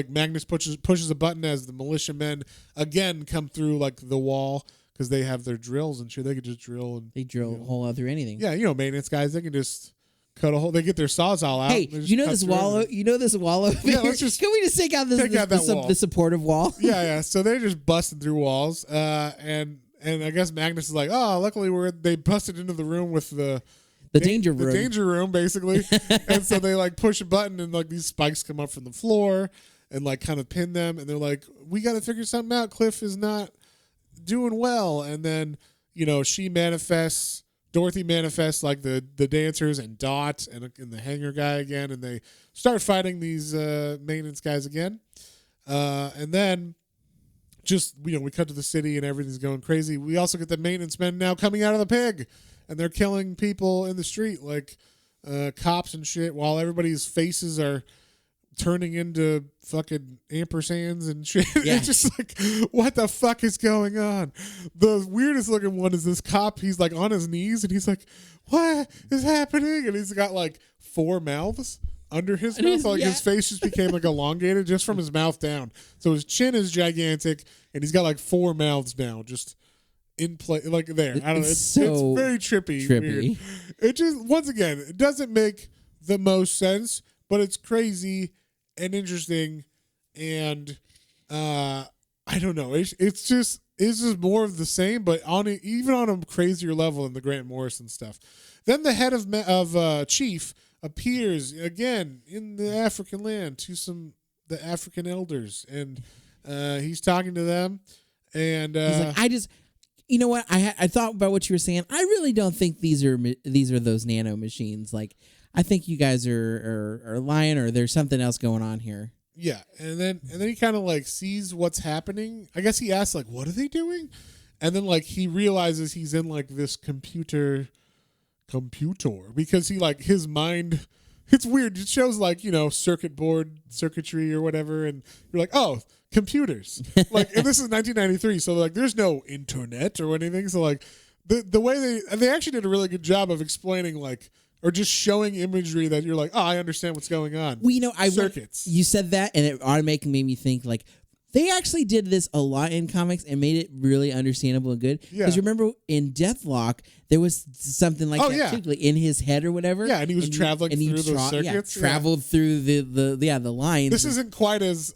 Magnus pushes a button as the militiamen again come through like the wall because they have their drills and shit. They could just drill and they drill a hole out through anything. Yeah, maintenance guys, they can just cut a hole. They get their sawzall out. Hey, this wall? This wall over here? Let's just can we just take out the supportive wall? Yeah. So they're just busting through walls, and I guess Magnus is like, oh, luckily they busted into the room with the danger room. The danger room, basically. And so they like push a button, and like these spikes come up from the floor and like kind of pin them, and they're like, we got to figure something out. Cliff is not doing well, and then Dorothy manifests like the dancers and Dot and the hanger guy again, and they start fighting these maintenance guys again. And then we cut to the city and everything's going crazy. We also get the maintenance men now coming out of the pig, and they're killing people in the street like cops and shit, while everybody's faces are turning into fucking ampersands and shit. Yeah. It's just like, what the fuck is going on? The weirdest looking one is this cop. He's like on his knees and he's like, what is happening? And he's got like 4 mouths under his mouth. So, his face just became like elongated just from his mouth down. So his chin is gigantic and he's got like 4 mouths now just in play, like there. I don't know. It's very trippy. Weird. It just, once again, it doesn't make the most sense, but it's crazy and interesting, and I don't know. It's just more of the same, but even on a crazier level than the Grant Morrison stuff. Then the head of Chief appears again in the African land to the African elders, and he's talking to them, and he's like, you know what? I thought about what you were saying. I really don't think these are those nano machines. Like, I think you guys are lying, or there's something else going on here. Yeah, and then he kind of like sees what's happening. I guess he asks like, "What are they doing?" And then like he realizes he's in like this computer because he like his mind. It's weird. It shows like circuitry or whatever, and you're like, oh, computers. Like, and this is 1993, so like there's no internet or anything. So like the way they actually did a really good job of explaining like, or just showing imagery that you're like, oh, I understand what's going on. Well, you know, circuits. You said that, and it automatically made me think like they actually did this a lot in comics and made it really understandable and good. Yeah. Because remember in Deathlock, there was something like that too, like in his head or whatever. Yeah, and he was traveling through those circuits. Traveled through the lines. This isn't quite as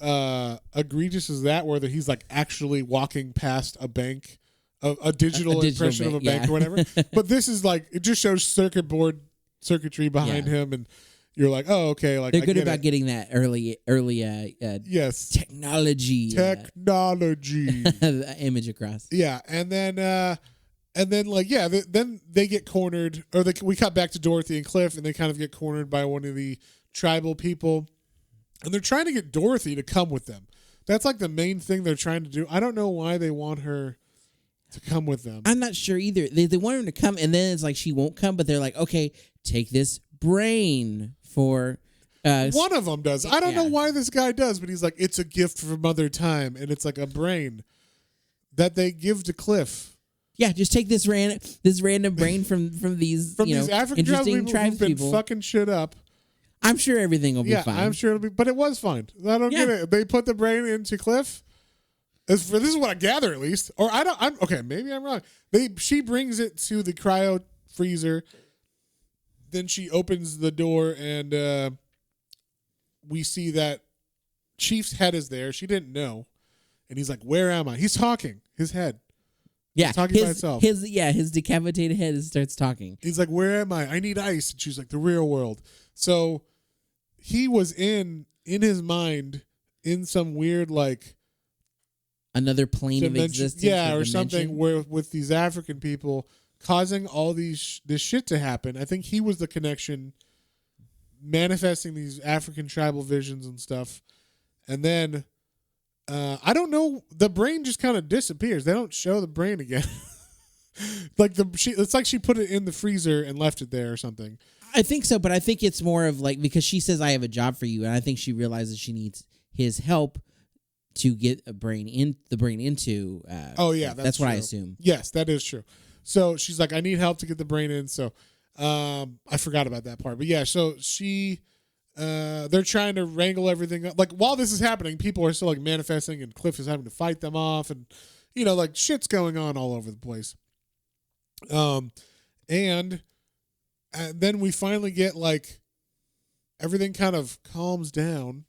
egregious as that, where he's like actually walking past a bank, a digital impression of a bank or whatever. But this is like, it just shows circuitry behind him, and you're like, oh, okay. Like, they're good about getting that early yes, technology image across. Yeah, and then like, yeah, then they get cornered, or we cut back to Dorothy and Cliff, and they kind of get cornered by one of the tribal people, and they're trying to get Dorothy to come with them. That's like the main thing they're trying to do. I don't know why they want her to come with them. I'm not sure either. They want her to come, and then it's like she won't come, but they're like, okay, take this brain for... one of them does. I don't know why this guy does, but he's like, it's a gift from Mother Time, and it's like a brain that they give to Cliff. Yeah, just take this random brain from these these African tribes who've been fucking shit up. I'm sure everything will be fine. I'm sure it'll be, but it was fine. I don't get it. They put the brain into Cliff. This is what I gather, at least. Or I'm okay. Maybe I'm wrong. She brings it to the cryo freezer. Then she opens the door, and we see that Chief's head is there. She didn't know, and he's like, "Where am I?" He's talking. His head. Yeah, he's talking by itself. His decapitated head starts talking. He's like, "Where am I? I need ice." And she's like, "The real world." So he was in his mind in some weird like another plane of existence, or something, where with these African people causing all this shit to happen. I think he was the connection, manifesting these African tribal visions and stuff, and then. I don't know. The brain just kind of disappears. They don't show the brain again. It's like she put it in the freezer and left it there or something. I think so, but I think it's more of like, because she says, "I have a job for you," and I think she realizes she needs his help to get the brain into. That's what true. I assume. Yes, that is true. So she's like, "I need help to get the brain in." So I forgot about that part, but yeah. So she. They're trying to wrangle everything up. Like, while this is happening, people are still like manifesting, and Cliff is having to fight them off, and like shit's going on all over the place. And then we finally get like everything kind of calms down.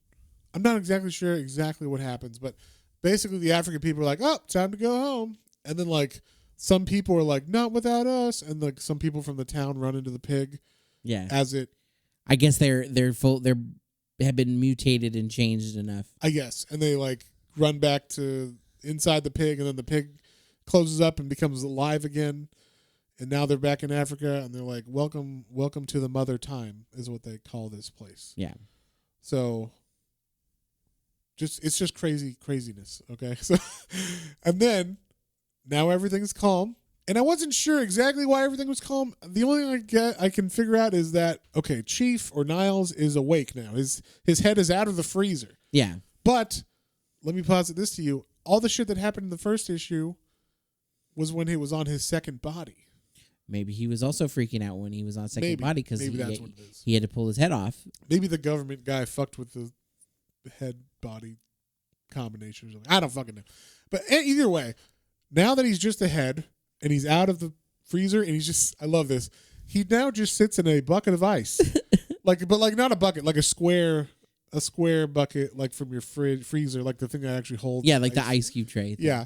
I'm not exactly sure what happens, but basically the African people are like, "Oh, time to go home," and then like some people are like, "Not without us," and like some people from the town run into the pig. Yeah, I guess they have been mutated and changed enough. I guess. And they like run back to inside the pig, and then the pig closes up and becomes alive again. And now they're back in Africa, and they're like, welcome to the Mother Time is what they call this place. Yeah. So it's just craziness. Okay. So, and then now everything's calm. And I wasn't sure exactly why everything was calm. The only thing I can figure out is that, okay, Chief or Niles is awake now. His head is out of the freezer. Yeah. But let me posit this to you. All the shit that happened in the first issue was when he was on his second body. Maybe he was also freaking out when he was on second body because he had to pull his head off. Maybe the government guy fucked with the head-body combination or something. I don't fucking know. But either way, now that he's just a head... and he's out of the freezer, and I love this. He now just sits in a bucket of ice. but not a bucket, like a square bucket, like from your freezer, like the thing that actually holds. Yeah, like the ice cube tray. Yeah.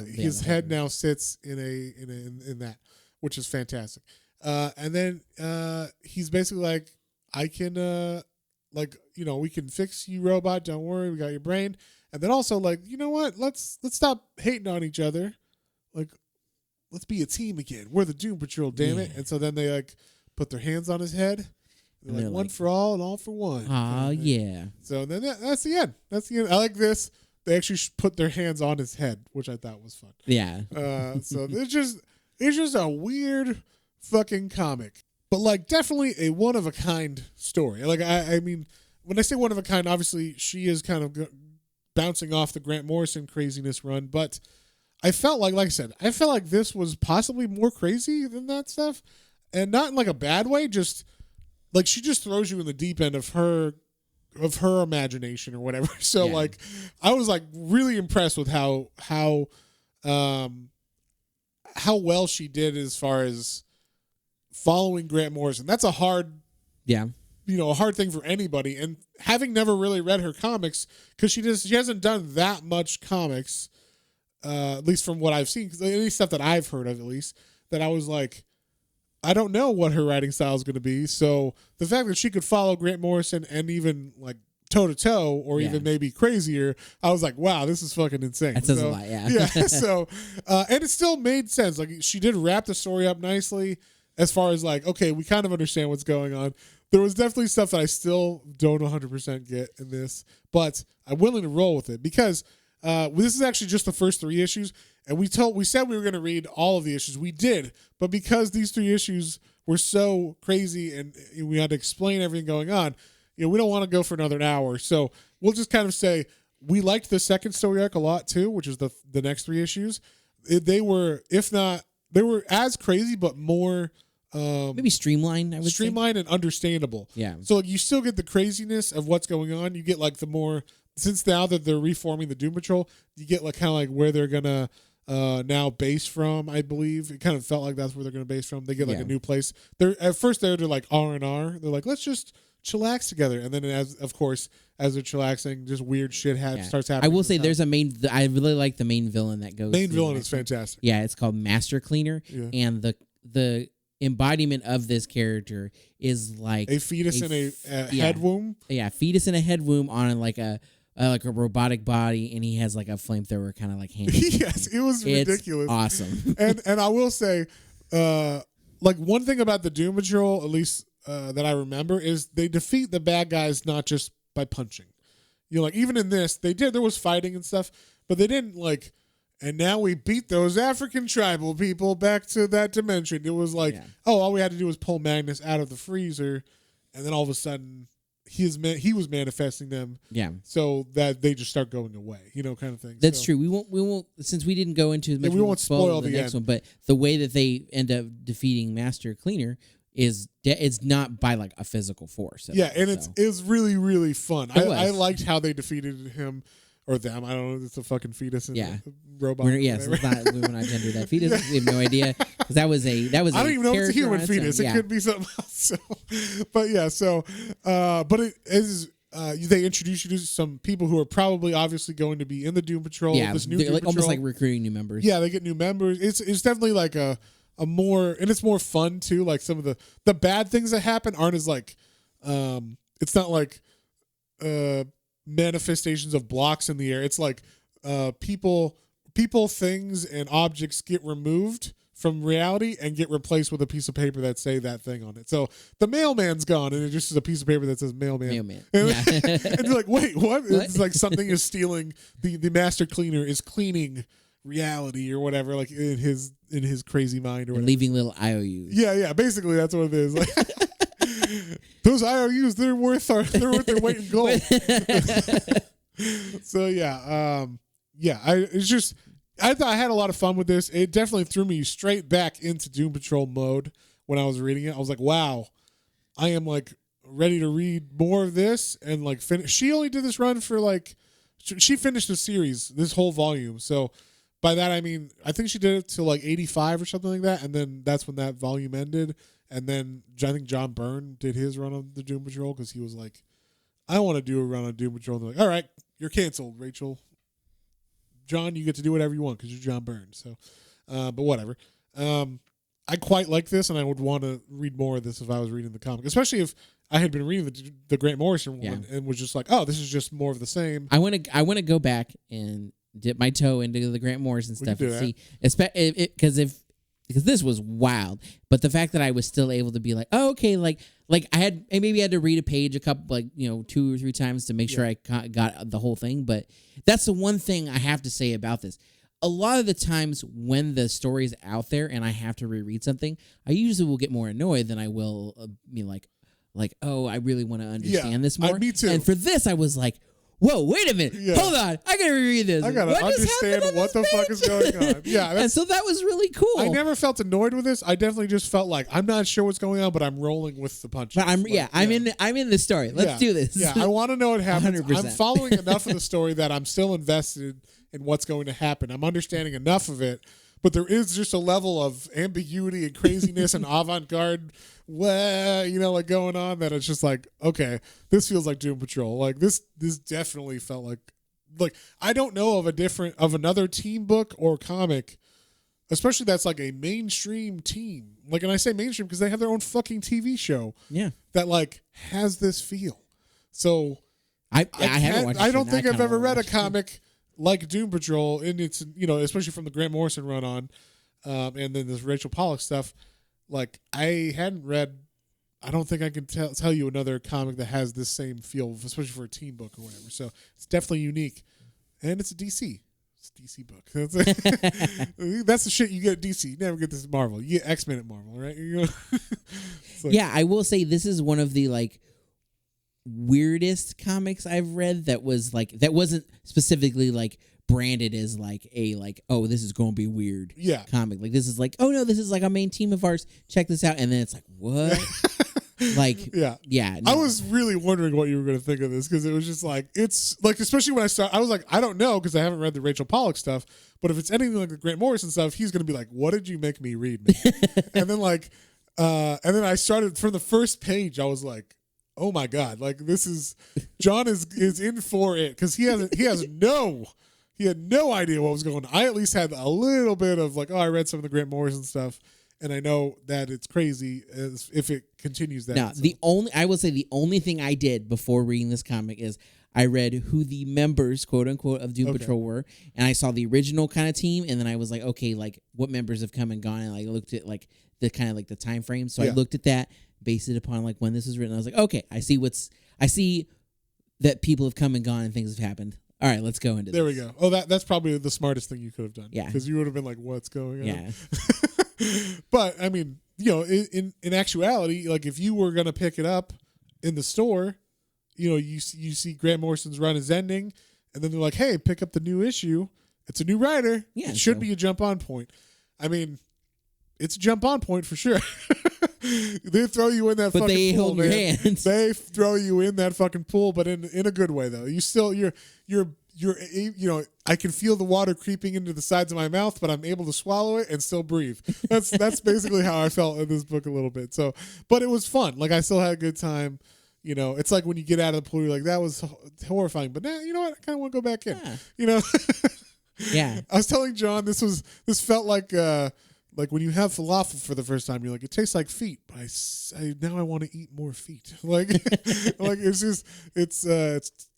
His head now sits in that, which is fantastic. And then he's basically like, I can, we can fix you, robot. Don't worry, we got your brain. And then also like, you know what? Let's stop hating on each other. Like, let's be a team again. We're the Doom Patrol, damn it. And so then they like put their hands on his head. They're like, one for all and all for one. Yeah. So then that's the end. That's the end. I like this. They actually put their hands on his head, which I thought was fun. Yeah. So it's just a weird fucking comic, but like definitely a one of a kind story. Like I mean, when I say one of a kind, obviously she is kind of bouncing off the Grant Morrison craziness run, but I felt like I said, I felt like this was possibly more crazy than that stuff, and not in like a bad way. Just like she just throws you in the deep end of her imagination or whatever. So like, I was like really impressed with how well she did as far as following Grant Morrison. That's a hard, a hard thing for anybody. And having never really read her comics, because she hasn't done that much comics, at least from what I've seen, because any stuff that I've heard of, at least, that I was like, I don't know what her writing style is going to be. So the fact that she could follow Grant Morrison and even like toe to toe, or even maybe crazier, I was like, wow, this is fucking insane. That says a lot, yeah. Yeah. So, and it still made sense. Like she did wrap the story up nicely, as far as like, okay, we kind of understand what's going on. There was definitely stuff that I still don't 100% get in this, but I'm willing to roll with it because this is actually just the first 3 issues. And we said we were going to read all of the issues. We did, but because these 3 issues were so crazy and we had to explain everything going on, we don't want to go for another hour. So we'll just kind of say we liked the second story arc a lot too, which is the next 3 issues. They were, if not, they were as crazy, but more maybe streamlined. I would streamlined and understandable. Yeah. So like, you still get the craziness of what's going on. You get like the more, since now that they're reforming the Doom Patrol, you get like kind of like where they're gonna now base from. I believe it kind of felt like that's where they're gonna base from. They get like a new place. They're at first they're like R&R. They're like, let's just chillax together, and then as they're chillaxing, just weird shit starts happening. I will say there's a I really like the main villain that goes. Main villain is fantastic. Yeah, it's called Master Cleaner, and the embodiment of this character is like a fetus in a head womb. Yeah, fetus in a head womb on like a robotic body, and he has like a flamethrower kind of like hand. Yes, it was ridiculous. Awesome. and I will say, like one thing about the Doom Patrol, at least that I remember, is they defeat the bad guys not just by punching. Like even in this, there was fighting and stuff, but they didn't like. And now we beat those African tribal people back to that dimension. It was like, all we had to do was pull Magnus out of the freezer, and then all of a sudden he was manifesting them. Yeah. So that they just start going away, kind of thing. That's true. We won't since we didn't go into we won't spoil the next end. one, but the way that they end up defeating Master Cleaner is it's not by like a physical force. It's really, really fun. I liked how they defeated him. Or them, I don't know. It's a fucking fetus and a robot. Yes, it's not. We will not gender that fetus. We have no idea because that was. I don't even know if it's a human fetus. It could be something else. So, but yeah, but it is. They introduce you to some people who are probably obviously going to be in the Doom Patrol. Yeah, this new Doom Patrol. Almost like recruiting new members. Yeah, they get new members. It's definitely like a more, and it's more fun too. Like some of the bad things that happen aren't as like. It's not like. Manifestations of blocks in the air. It's like people, things, and objects get removed from reality and get replaced with a piece of paper that say that thing on it. So the mailman's gone, and it just is a piece of paper that says mailman. And, and you're like, wait, what? It's like something is stealing. The Master Cleaner is cleaning reality or whatever, like in his crazy mind or whatever. Leaving little IOUs. Yeah. Basically, that's what it is. Like. Those IOUs, they're worth their weight in gold. So I thought I had a lot of fun with this. It definitely threw me straight back into Doom Patrol mode when I was reading it. I was like, wow, I am like ready to read more of this and like finish. She only did this run for like, she finished the series, this whole volume. So by that I mean I think she did it till like 85 or something like that, and then that's when that volume ended. And then I think John Byrne did his run on the Doom Patrol because he was like, I want to do a run on Doom Patrol. And they're like, all right, you're canceled, Rachel. John, you get to do whatever you want because you're John Byrne. So, but whatever. I quite like this, and I would want to read more of this if I was reading the comic, especially if I had been reading the Grant Morrison one and was just like, oh, this is just more of the same. I want to go back and dip my toe into the Grant Morrison stuff and see, because this was wild, but the fact that I was still able to be like, oh, okay, like I maybe had to read a page a couple, 2 or 3 times to make sure I got the whole thing. But that's the one thing I have to say about this. A lot of the times when the story's out there and I have to reread something, I usually will get more annoyed than I will be like, oh, I really want to understand this more. Me too. And for this, I was like, whoa, wait a minute, hold on, I gotta reread this. I gotta understand what the fuck is going on. Yeah, and so that was really cool. I never felt annoyed with this. I definitely just felt like I'm not sure what's going on, but I'm rolling with the punches. But I'm in the story. Let's do this. Yeah, I want to know what happens. 100%. I'm following enough of the story that I'm still invested in what's going to happen. I'm understanding enough of it, but there is just a level of ambiguity and craziness and avant-garde, like going on that it's just like, okay, this feels like Doom Patrol. Like this definitely felt like I don't know of another team book or comic, especially that's like a mainstream team. Like, and I say mainstream because they have their own fucking TV show. Yeah, that like has this feel. So I haven't watched. I don't think I've ever read a comic like Doom Patrol, and it's especially from the Grant Morrison run on, and then this Rachel Pollack stuff. Like I hadn't read. I don't think I can tell you another comic that has this same feel, especially for a team book or whatever. So it's definitely unique, and it's a DC. It's a DC book. That's the shit you get at DC. You never get this at Marvel. You get X-Men at Marvel, right? Like, yeah, I will say this is one of the like weirdest comics I've read that wasn't specifically like branded as like a oh, this is gonna be weird comic. Like this is like, oh no, this is like a main team of ours, check this out, and then it's like, what? Like no. I was really wondering what you were going to think of this because it was just like, it's like, especially when I was like, I don't know because I haven't read the Rachel Pollack stuff, but if it's anything like the Grant Morrison stuff, he's going to be like, what did you make me read, man? And then I started from the first page, I was like, oh my God, like this is John is in for it because he had no idea what was going on. I at least had a little bit of like, oh, I read some of the Grant Morrison stuff, and I know that it's crazy if it continues that. Now, I will say the only thing I did before reading this comic is I read who the members, quote unquote, of Doom Patrol were, and I saw the original kind of team, and then I was like, okay, like what members have come and gone, and I looked at like the kind of like the time frame. So I looked at that, based it upon like when this was written. I was like, okay, I see that people have come and gone and things have happened. All right, let's go into this. There we go. Oh, that's probably the smartest thing you could have done. Yeah. Because you would have been like, what's going on? Yeah. But, I mean, in actuality, like if you were going to pick it up in the store, you see Grant Morrison's run is ending, and then they're like, hey, pick up the new issue. It's a new writer. Yeah, it should be a jump on point. I mean, it's a jump on point for sure. They throw you in that fucking pool. But they hold your hands. They throw you in that fucking pool, but in a good way though. You're I can feel the water creeping into the sides of my mouth, but I'm able to swallow it and still breathe. That's basically how I felt in this book a little bit. So, but it was fun. Like I still had a good time. It's like when you get out of the pool, you're like, that was horrifying, but now you know what? I kind of want to go back in. Yeah. Yeah. I was telling John this felt like when you have falafel for the first time, you're like, it tastes like feet, but now I want to eat more feet. Like it's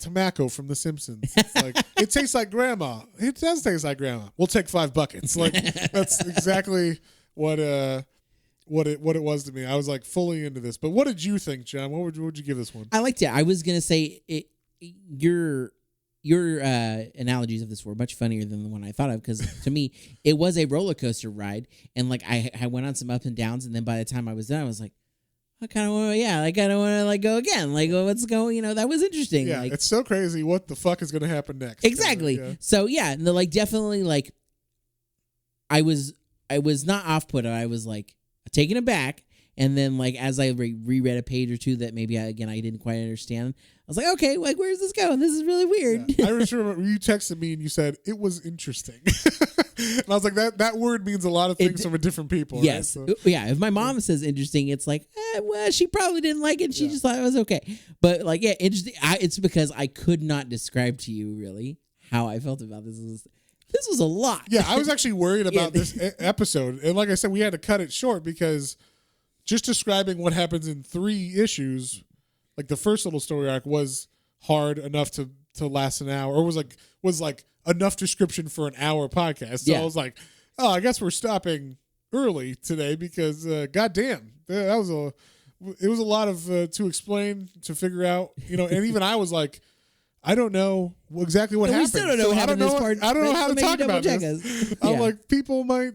Tamako from The Simpsons. It's like, it tastes like grandma. It does taste like grandma. We'll take 5 buckets. Like that's exactly what it was to me. I was like fully into this. But what did you think, John? What would you give this one? I liked it. I was gonna say your analogies of this were much funnier than the one I thought of, because to me it was a roller coaster ride, and like I went on some ups and downs, and then by the time I was done, I was like, I kind of want to like go again. Like, what's going? That was interesting. Yeah, like, it's so crazy. What the fuck is going to happen next? Exactly. Yeah. So yeah, like definitely like I was not off put. I was like taken aback. And then, like, as I reread a page or two that maybe I didn't quite understand, I was like, okay, like, where's this going? This is really weird. Yeah. I remember you texted me and you said it was interesting, and I was like, that word means a lot of things from a different people. Yes, right? So, yeah. If my mom says interesting, it's like, well, she probably didn't like it. She just thought it was okay. But like, yeah, interesting. It's because I could not describe to you really how I felt about this. This was a lot. Yeah, I was actually worried about this episode, and like I said, we had to cut it short because just describing what happens in 3 issues, like the first little story arc, was hard enough to last an hour, or was like enough description for an hour podcast. So I was like, oh, I guess we're stopping early today because goddamn, it was a lot of to explain, to figure out, and even I was like, I don't know exactly what happened. We still don't know what happened in this part. I don't know how to talk about this. I'm like, people might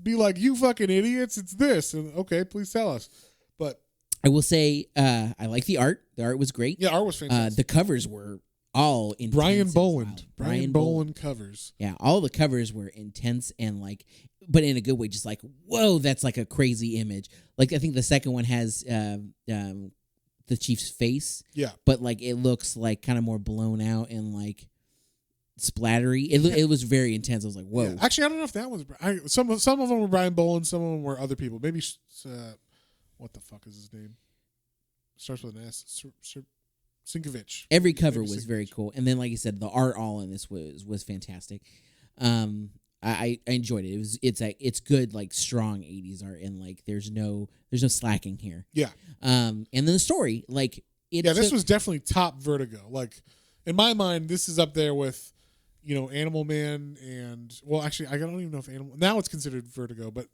be like, you fucking idiots, it's this. And okay, please tell us. But I will say I like the art. The art was great. Yeah, art was fantastic. The covers were all intense. Brian Boland. Brian Boland covers. Yeah, all the covers were intense and like, but in a good way, just like, whoa, that's like a crazy image. Like I think the second one has the Chief's face. Yeah. But like it looks like kind of more blown out and like splattery. It was very intense. I was like, whoa. Yeah. Actually, I don't know if that was some of them were Brian Boland, some of them were other people. Maybe what the fuck is his name? Starts with an S. Sinkovich. Every cover was very cool, and then like you said, the art all in this was fantastic. I enjoyed it. It's good, like strong 80s art, and like there's no slacking here. Yeah. And then the story, like this was definitely top Vertigo. Like in my mind, this is up there with, Animal Man and actually I don't even know if Animal now it's considered Vertigo, but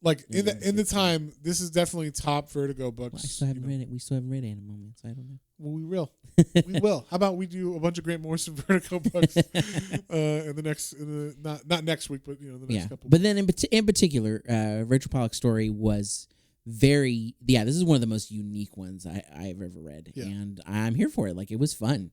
like in the time, this is definitely top Vertigo books. Well, I still haven't read it. We still haven't read Animal Man, so I don't know. Well, we will. We will. How about we do a bunch of Grant Morrison Vertigo books not next week, but the next couple. But then in particular, Rachel Pollack's story was very. Yeah, this is one of the most unique ones I've ever read, and I'm here for it. Like it was fun,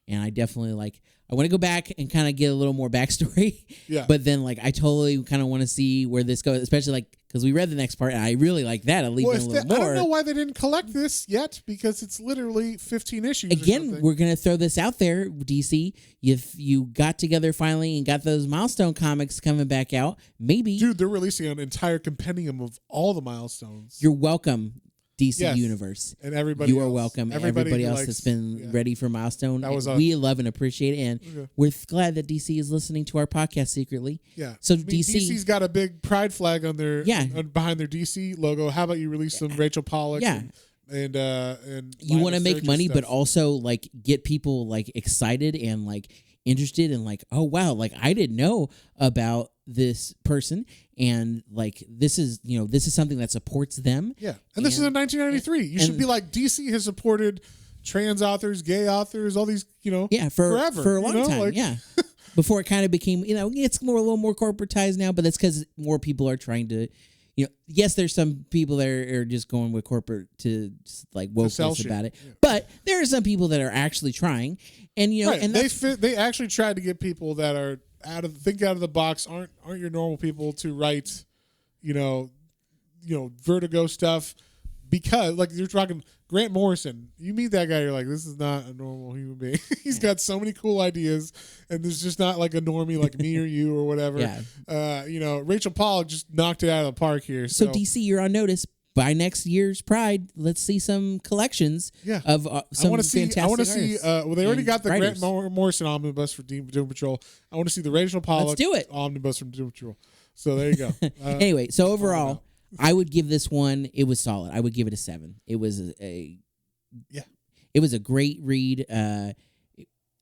and I definitely I want to go back and kind of get a little more backstory. Yeah. But then I totally kind of want to see where this goes, especially because we read the next part and I really like that. I'll leave it a little more. I don't know why they didn't collect this yet because it's literally 15 issues. Again, we're going to throw this out there, DC. If you got together finally and got those Milestone comics coming back out, maybe. Dude, they're releasing an entire compendium of all the Milestones. You're welcome. DC Universe. And everybody you are welcome. Everybody else that's been ready for Milestone. We love and appreciate it. And we're glad that DC is listening to our podcast secretly. Yeah. So DC's got a big pride flag on their behind their DC logo. How about you release some Rachel Pollack? Yeah. And you want to make money, stuff. but also get people excited and interested and oh wow, I didn't know about this person and this is something that supports them. Yeah. And this is in 1993. You should be like, DC has supported trans authors, gay authors, all these, forever. For a long time. Before it kind of became, it's a little more corporatized now, but that's because more people are trying to, yes, there's some people that are just going with corporate to just wokeness about it, but there are some people that are actually trying, and and they actually tried to get people that are think out of the box, aren't your normal people to write, Vertigo stuff, because you're talking Grant Morrison. You meet that guy, you're like, this is not a normal human being. He's got so many cool ideas, and there's just not a normie like me or you or whatever. Yeah. Rachel Pollack just knocked it out of the park here. So DC, you're on notice. By next year's Pride, let's see some collections of some fantastic I want to see. They already got the writers. Grant Morrison omnibus for Doom Patrol. I want to see the Rachel Pollack omnibus from Doom Patrol. So there you go. Anyway, so overall, I would give this one. It was solid. I would give it a 7. It was It was a great read.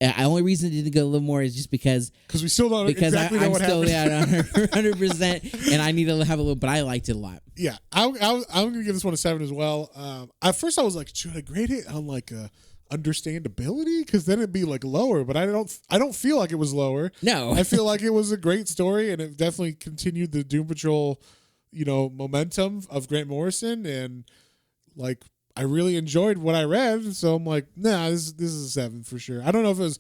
The only reason it didn't go a little more is just because we still don't exactly know what happened. I'm still 100%, and I need to have a little. But I liked it a lot. Yeah, I'm gonna give this one a 7 as well. At first, I was like, should I grade it on understandability? Because then it'd be lower. But I don't feel like it was lower. No, I feel like it was a great story, and it definitely continued the Doom Patrol, momentum of Grant Morrison, and I really enjoyed what I read, so I'm like, nah, this is a 7 for sure. I don't know if there's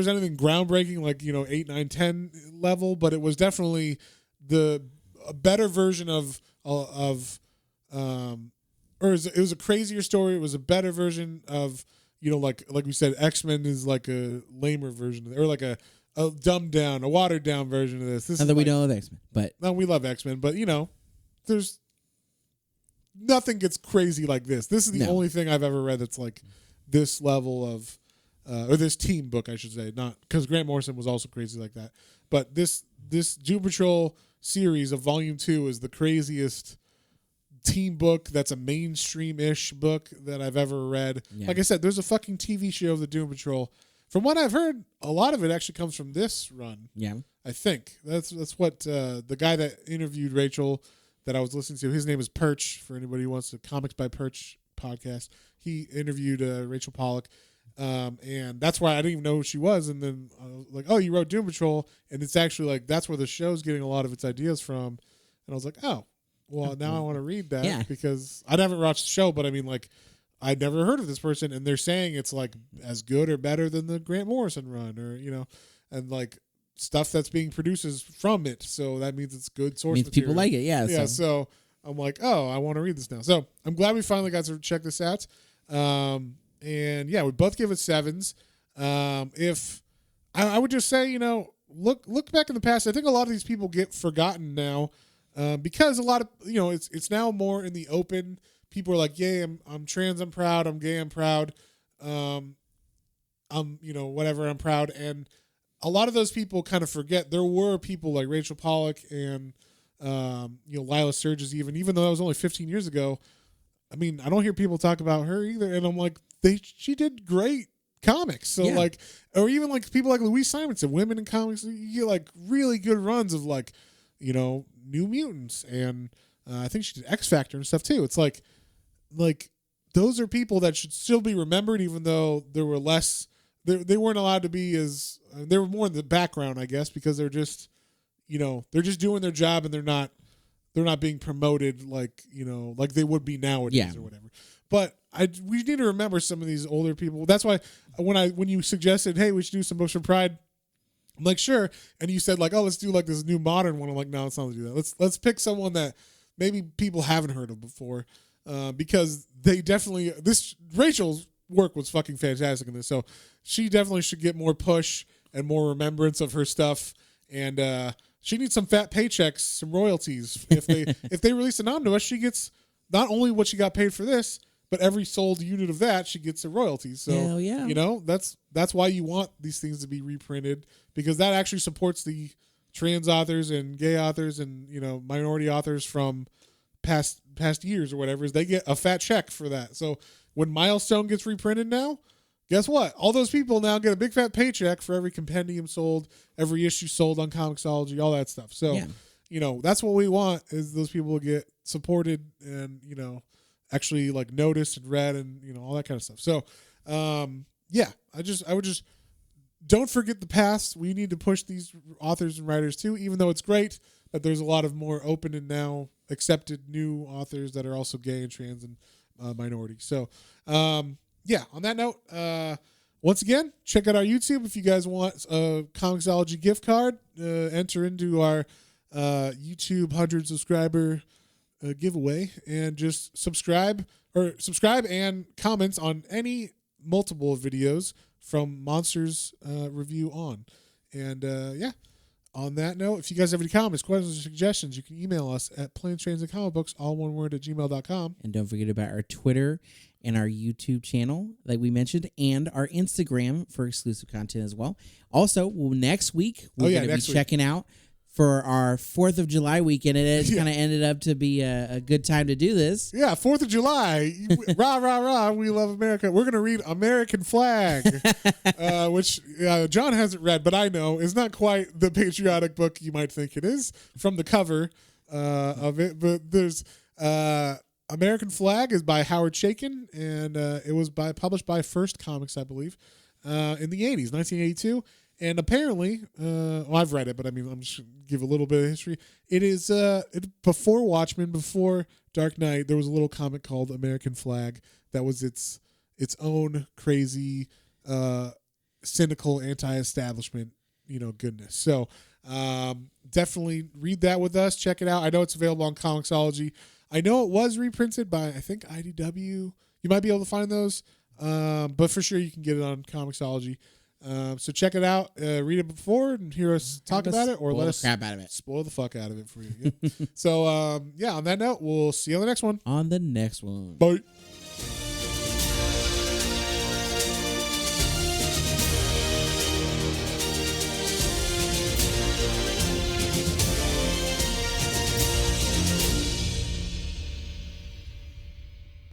anything groundbreaking 8, 9, 10 level, but it was definitely a better version of it was a crazier story. It was a better version of like we said, X-Men is a lamer version or a dumbed down, a watered down version of this. Not that we don't love X-Men, but no, we love X-Men, but there's. Nothing gets crazy like this. This is the only thing I've ever read that's this level of, or this team book, I should say. Not because Grant Morrison was also crazy like that, but this Doom Patrol series of Volume 2 is the craziest team book that's a mainstream-ish book that I've ever read. Yeah. Like I said, there's a fucking TV show of the Doom Patrol. From what I've heard, a lot of it actually comes from this run. Yeah, I think that's what the guy that interviewed Rachel that I was listening to, his name is Perch, for anybody who wants the Comics by Perch podcast. He interviewed Rachel Pollack, and that's why I didn't even know who she was. And then I was like, oh, you wrote Doom Patrol, and it's actually that's where the show's getting a lot of its ideas from. And I was like, oh, well, now I want to read that because I haven't watched the show, but I mean, I'd never heard of this person, and they're saying it's like as good or better than the Grant Morrison run, or and like stuff that's being produced is from it. So that means it's good source material. People like it, yeah. Yeah. So I'm like, oh, I want to read this now. So I'm glad we finally got to check this out. And yeah, we both give it 7s. If I would just say, look back in the past. I think a lot of these people get forgotten now, because a lot of it's now more in the open. People are like, yeah, I'm trans, I'm proud, I'm gay, I'm proud, I'm whatever, I'm proud. And a lot of those people kind of forget there were people like Rachel Pollack and Lila Sturgis, even though that was only 15 years ago. I mean, I don't hear people talk about her either, and I'm like, she did great comics. So like, or even like people like Louise Simonson, women in comics, you get like really good runs of like, New Mutants, and I think she did X Factor and stuff too. It's like those are people that should still be remembered, even though there were less. They weren't allowed to be as. They were more in the background, I guess, because they're just, they're just doing their job, and they're not being promoted like like they would be nowadays or whatever. But we need to remember some of these older people. That's why when you suggested, hey, we should do some books for Pride, I'm like, sure, and you said like, oh, let's do like this new modern one. I'm like, no, let's not do that. Let's pick someone that maybe people haven't heard of before, because they definitely Rachel's work was fucking fantastic in this, so she definitely should get more push and more remembrance of her stuff, and she needs some fat paychecks, some royalties. If they release an omnibus, she gets not only what she got paid for this, but every sold unit of that she gets a royalty. So hell yeah. That's why you want these things to be reprinted, because that actually supports the trans authors and gay authors and minority authors from past years or whatever. Is they get a fat check for that. So when Milestone gets reprinted now, guess what? All those people now get a big fat paycheck for every compendium sold, every issue sold on Comixology, all that stuff. So, that's what we want, is those people to get supported and, actually like noticed and read and, all that kind of stuff. So, I would just don't forget the past. We need to push these authors and writers too, even though it's great that there's a lot of more open and now accepted new authors that are also gay and trans and minority. So, on that note, once again, check out our YouTube. If you guys want a Comixology gift card, enter into our YouTube 100 subscriber giveaway, and just subscribe and comment on any multiple videos from Monsters Review on. And on that note, if you guys have any comments, questions, or suggestions, you can email us at planetrains&comicbooks, all one word, at gmail.com. And don't forget about our Twitter and our YouTube channel, like we mentioned, and our Instagram for exclusive content as well. Also, next week, we're going to be checking out for our 4th of July weekend. It kind of ended up to be a good time to do this. Yeah, 4th of July. Rah, rah, rah. We love America. We're going to read American Flag, which John hasn't read, but I know is not quite the patriotic book you might think it is from the cover of it. But there's American Flag is by Howard Chaykin, and it was published by First Comics, I believe, in the 80s, 1982. And apparently, I've read it, but I mean, I'm just going to give a little bit of history. It is before Watchmen, before Dark Knight, there was a little comic called American Flag that was its own crazy, cynical, anti-establishment, goodness. So definitely read that with us. Check it out. I know it's available on Comixology. I know it was reprinted by, I think, IDW. You might be able to find those, but for sure you can get it on Comixology. So check it out, read it before and hear us talk about it, or let us crap out of it. Spoil the fuck out of it for you. So on that note, we'll see you on the next one. On the next one. Bye.